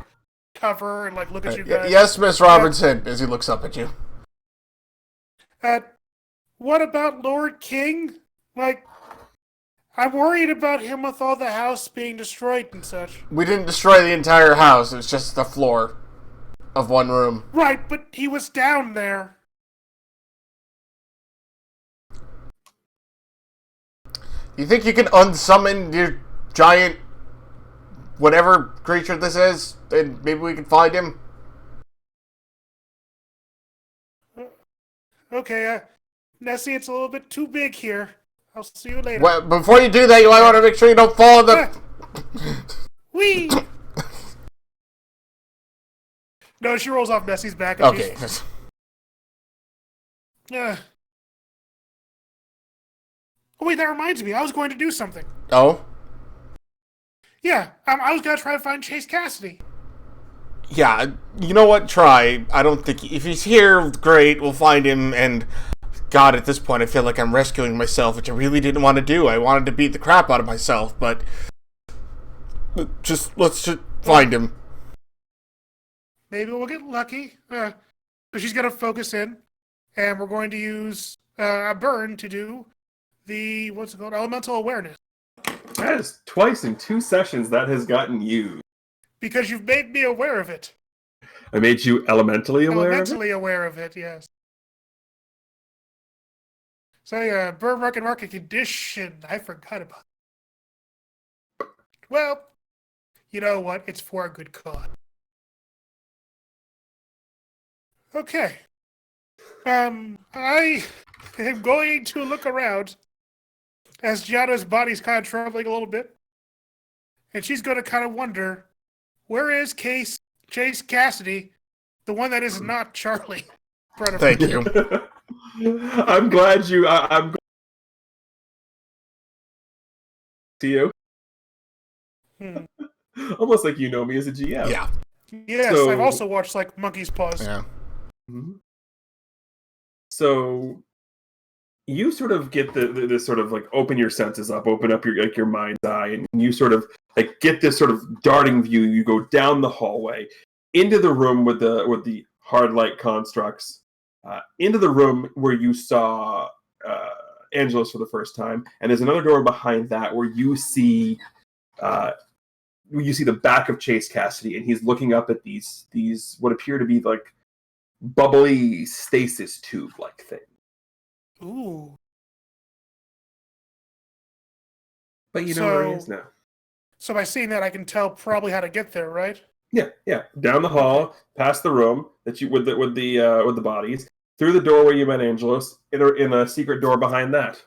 cover and like look at you guys. Yes, Miss Robinson, as he looks up at you. What about Lord King? Like, I'm worried about him with all the house being destroyed and such. We didn't destroy the entire house. It was just the floor of one room. Right, but he was down there. You think you can unsummon your giant whatever creature this is, and maybe we can find him? Okay, Nessie, it's a little bit too big here. I'll see you later. Well, before you do that, you might want to make sure you don't fall in the... Whee! No, she rolls off Nessie's back. And Okay. Oh, wait, that reminds me. I was going to do something. Oh? Yeah, I was going to try to find Chase Cassidy. Yeah, you know what? Try. I don't think... If he's here, great, we'll find him, and... God, at this point, I feel like I'm rescuing myself, which I really didn't want to do. I wanted to beat the crap out of myself, but... Let's just find him. Maybe we'll get lucky. But she's going to focus in, and we're going to use a burn to do the, what's it called, elemental awareness. That is twice in 2 sessions that has gotten used. Because you've made me aware of it. I made you elementally aware of it? Elementally aware of it, yes. So yeah, burn market condition. I forgot about it. Well, you know what? It's for a good cause. Okay. I am going to look around as Gianna's body's kind of trembling a little bit. And she's going to kind of wonder, where is Chase Cassidy, the one that is not Charlie? Thank you. I'm glad you... I'm to you. Almost like you know me as a GM. Yeah. Yes, So- I've also watched like Monkey's Paws. Yeah. Mhm. So you sort of get this sort of like open your senses up, open up your mind's eye, and you sort of like get this sort of darting view. You go down the hallway into the room with the hard light constructs, into the room where you saw Angelos for the first time, and there's another door behind that where you see the back of Chase Cassidy, and he's looking up at these what appear to be like bubbly stasis tube like thing. Ooh. But you know where he is now. So by seeing that, I can tell probably how to get there, right? Yeah. Down the hall, past the room that you with the bodies, through the door where you met Angelos, in a secret door behind that.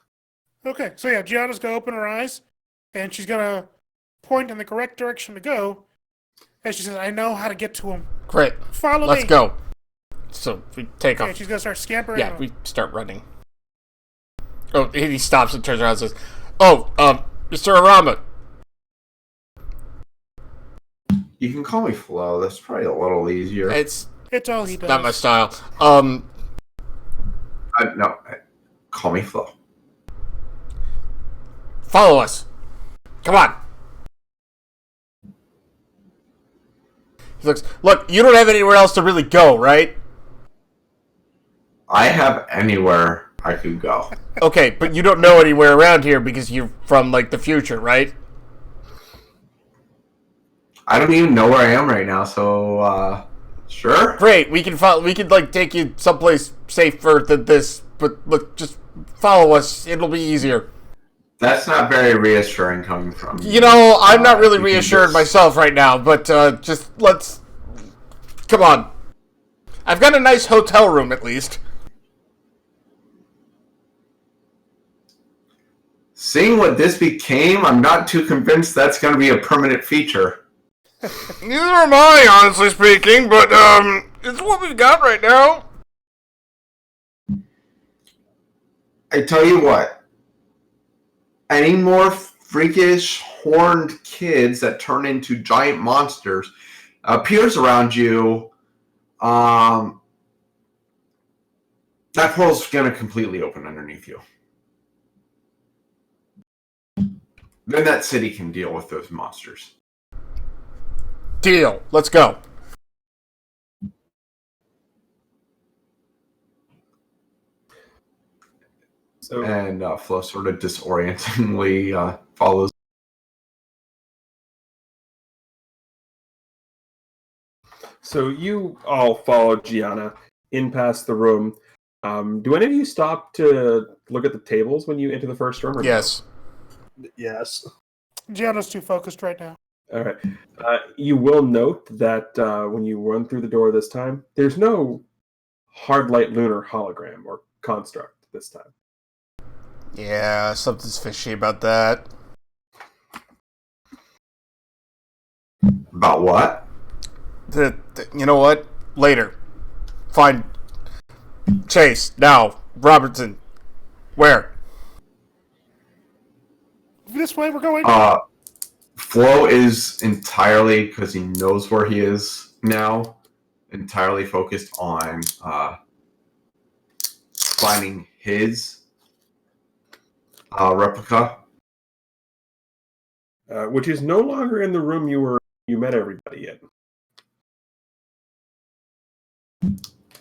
Okay, so yeah, Gianna's gonna open her eyes, and she's gonna point in the correct direction to go. And she says, "I know how to get to him. Great. Follow Let's me." go. So we take Okay, off. she's gonna start scampering. Yeah, we start running. Oh, he stops and turns around and says, "Oh, Mr. Arama." You can call me Flo. That's probably a little easier. It's It's all he does. not my style. No, call me Flo. Follow us. Come on. He looks. Look, you don't have anywhere else to really go, right? I have anywhere I could go. Okay, but you don't know anywhere around here because you're from like the future, right? I don't even know where I am right now, so sure. Great. We can like take you someplace safer than this. But look, just follow us. It'll be easier. That's not very reassuring coming from you. You know, I'm not really You can reassured just- myself right now, but just let's... Come on. I've got a nice hotel room, at least. Seeing what this became, I'm not too convinced that's going to be a permanent feature. Neither am I, honestly speaking, but, it's what we've got right now. I tell you what, any more freakish horned kids that turn into giant monsters appears around you, that portal's going to completely open underneath you. Then that city can deal with those monsters. Deal. Let's go. And Flo sort of disorientingly follows. So you all follow Gianna in past the room. Do any of you stop to look at the tables when you enter the first room? Or Yes. Yes. Gianna's too focused right now. No? All right. You will note that when you run through the door this time, there's no hard light lunar hologram or construct this time. Yeah, something's fishy about that. About what? You know what? Later. Find Chase, now. Robertson. Where? This way we're going. Flo is entirely, because he knows where he is now, entirely focused on finding his replica. Which is no longer in the room you met everybody in.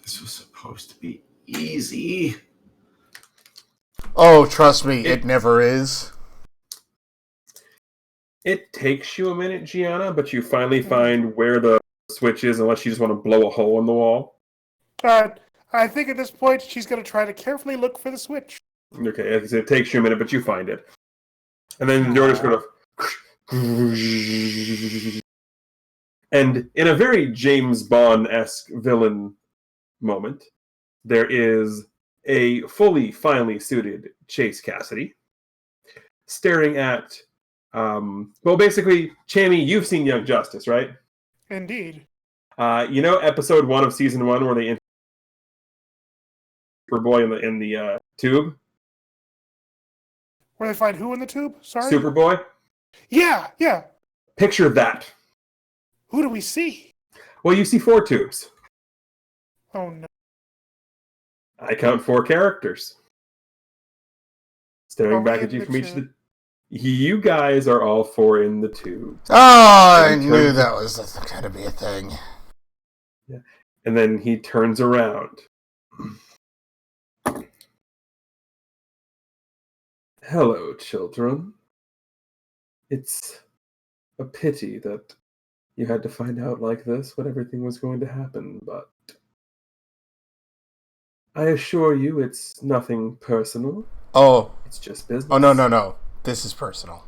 This was supposed to be easy. Oh, trust me, it never is. It takes you a minute, Gianna, but you finally find where the switch is, unless you just want to blow a hole in the wall. I think at this point she's going to try to carefully look for the switch. Okay, it takes you a minute, but you find it. And then the door just sort of... And in a very James Bond-esque villain moment, there is a fully, finely suited Chase Cassidy staring at... well, basically, Chammy, you've seen Young Justice, right? Indeed. You know episode 1 of season 1 where they Superboy in the tube? Where they find who in the tube? Sorry? Superboy? Yeah. Picture that. Who do we see? Well, you see 4 tubes. Oh, no. I count 4 characters. Staring Are back we at you in from the each of the... You guys are all 4 in the tube. Oh, I knew that was going to be a thing. Yeah. And then he turns around. Hello, children. It's a pity that you had to find out like this what everything was going to happen, but I assure you it's nothing personal. Oh. It's just business. Oh, no. This is personal.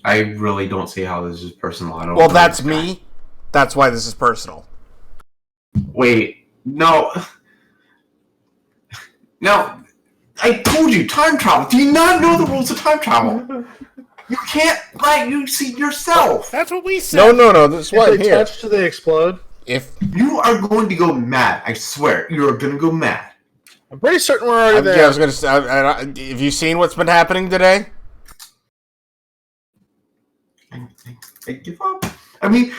I really don't see how this is personal. I don't. Well, that's me. That's why this is personal. Wait, no. Now, I told you, time travel. Do you not know the rules of time travel? You can't let you see yourself. That's what we said. No. This is what If they here. touch, do they explode? If You are going to go mad. I swear, you are going to go mad. I'm pretty certain we're already there. yeah, I was going to say, have you seen what's been happening today? I give up. I mean,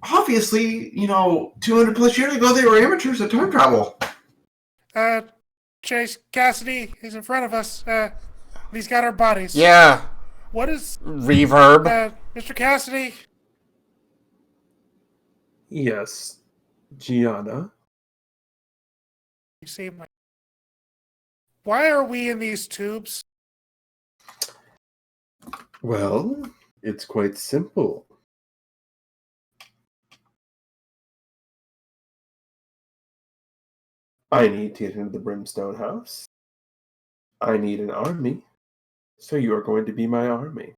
obviously, 200 plus years ago, they were amateurs at time travel. Chase Cassidy is in front of us. He's got our bodies. Yeah. What is... Reverb. Mr. Cassidy? Yes, Gianna. You seem like... Why are we in these tubes? Well, it's quite simple. I need to get into the Brimstone House. I need an army. So you are going to be my army.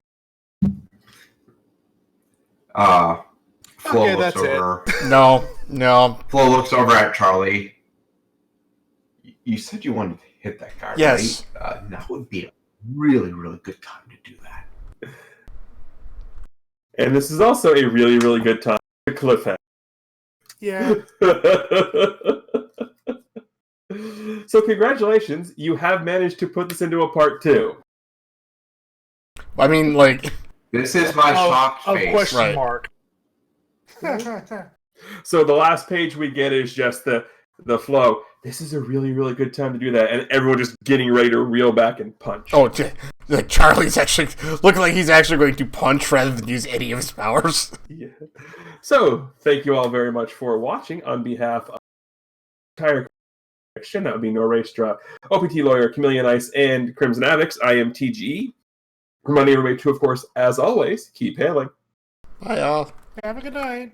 Flo Okay, looks that's over. No. Flo looks over at Charlie. You said you wanted to hit that guy, Yes. right? Now would be a really, really good time to do that. And this is also a really, really good time to cliffhanger. Yeah. So congratulations, you have managed to put this into a part 2. I mean, like... This is my shocked Of face. question Right. mark. So the last page we get is just the flow. This is a really, really good time to do that. And everyone just getting ready to reel back and punch. Oh, like Charlie's actually... Looking like he's actually going to punch rather than use any of his powers. Yeah. So, thank you all very much for watching on behalf of the entire NextGen. That would be Norraestra, OPT Lawyer, Chameleon Ice, and Crimson Avix. I am TGE. Reminding everybody to, of course, as always, keep hailing. Bye, y'all. Have a good night.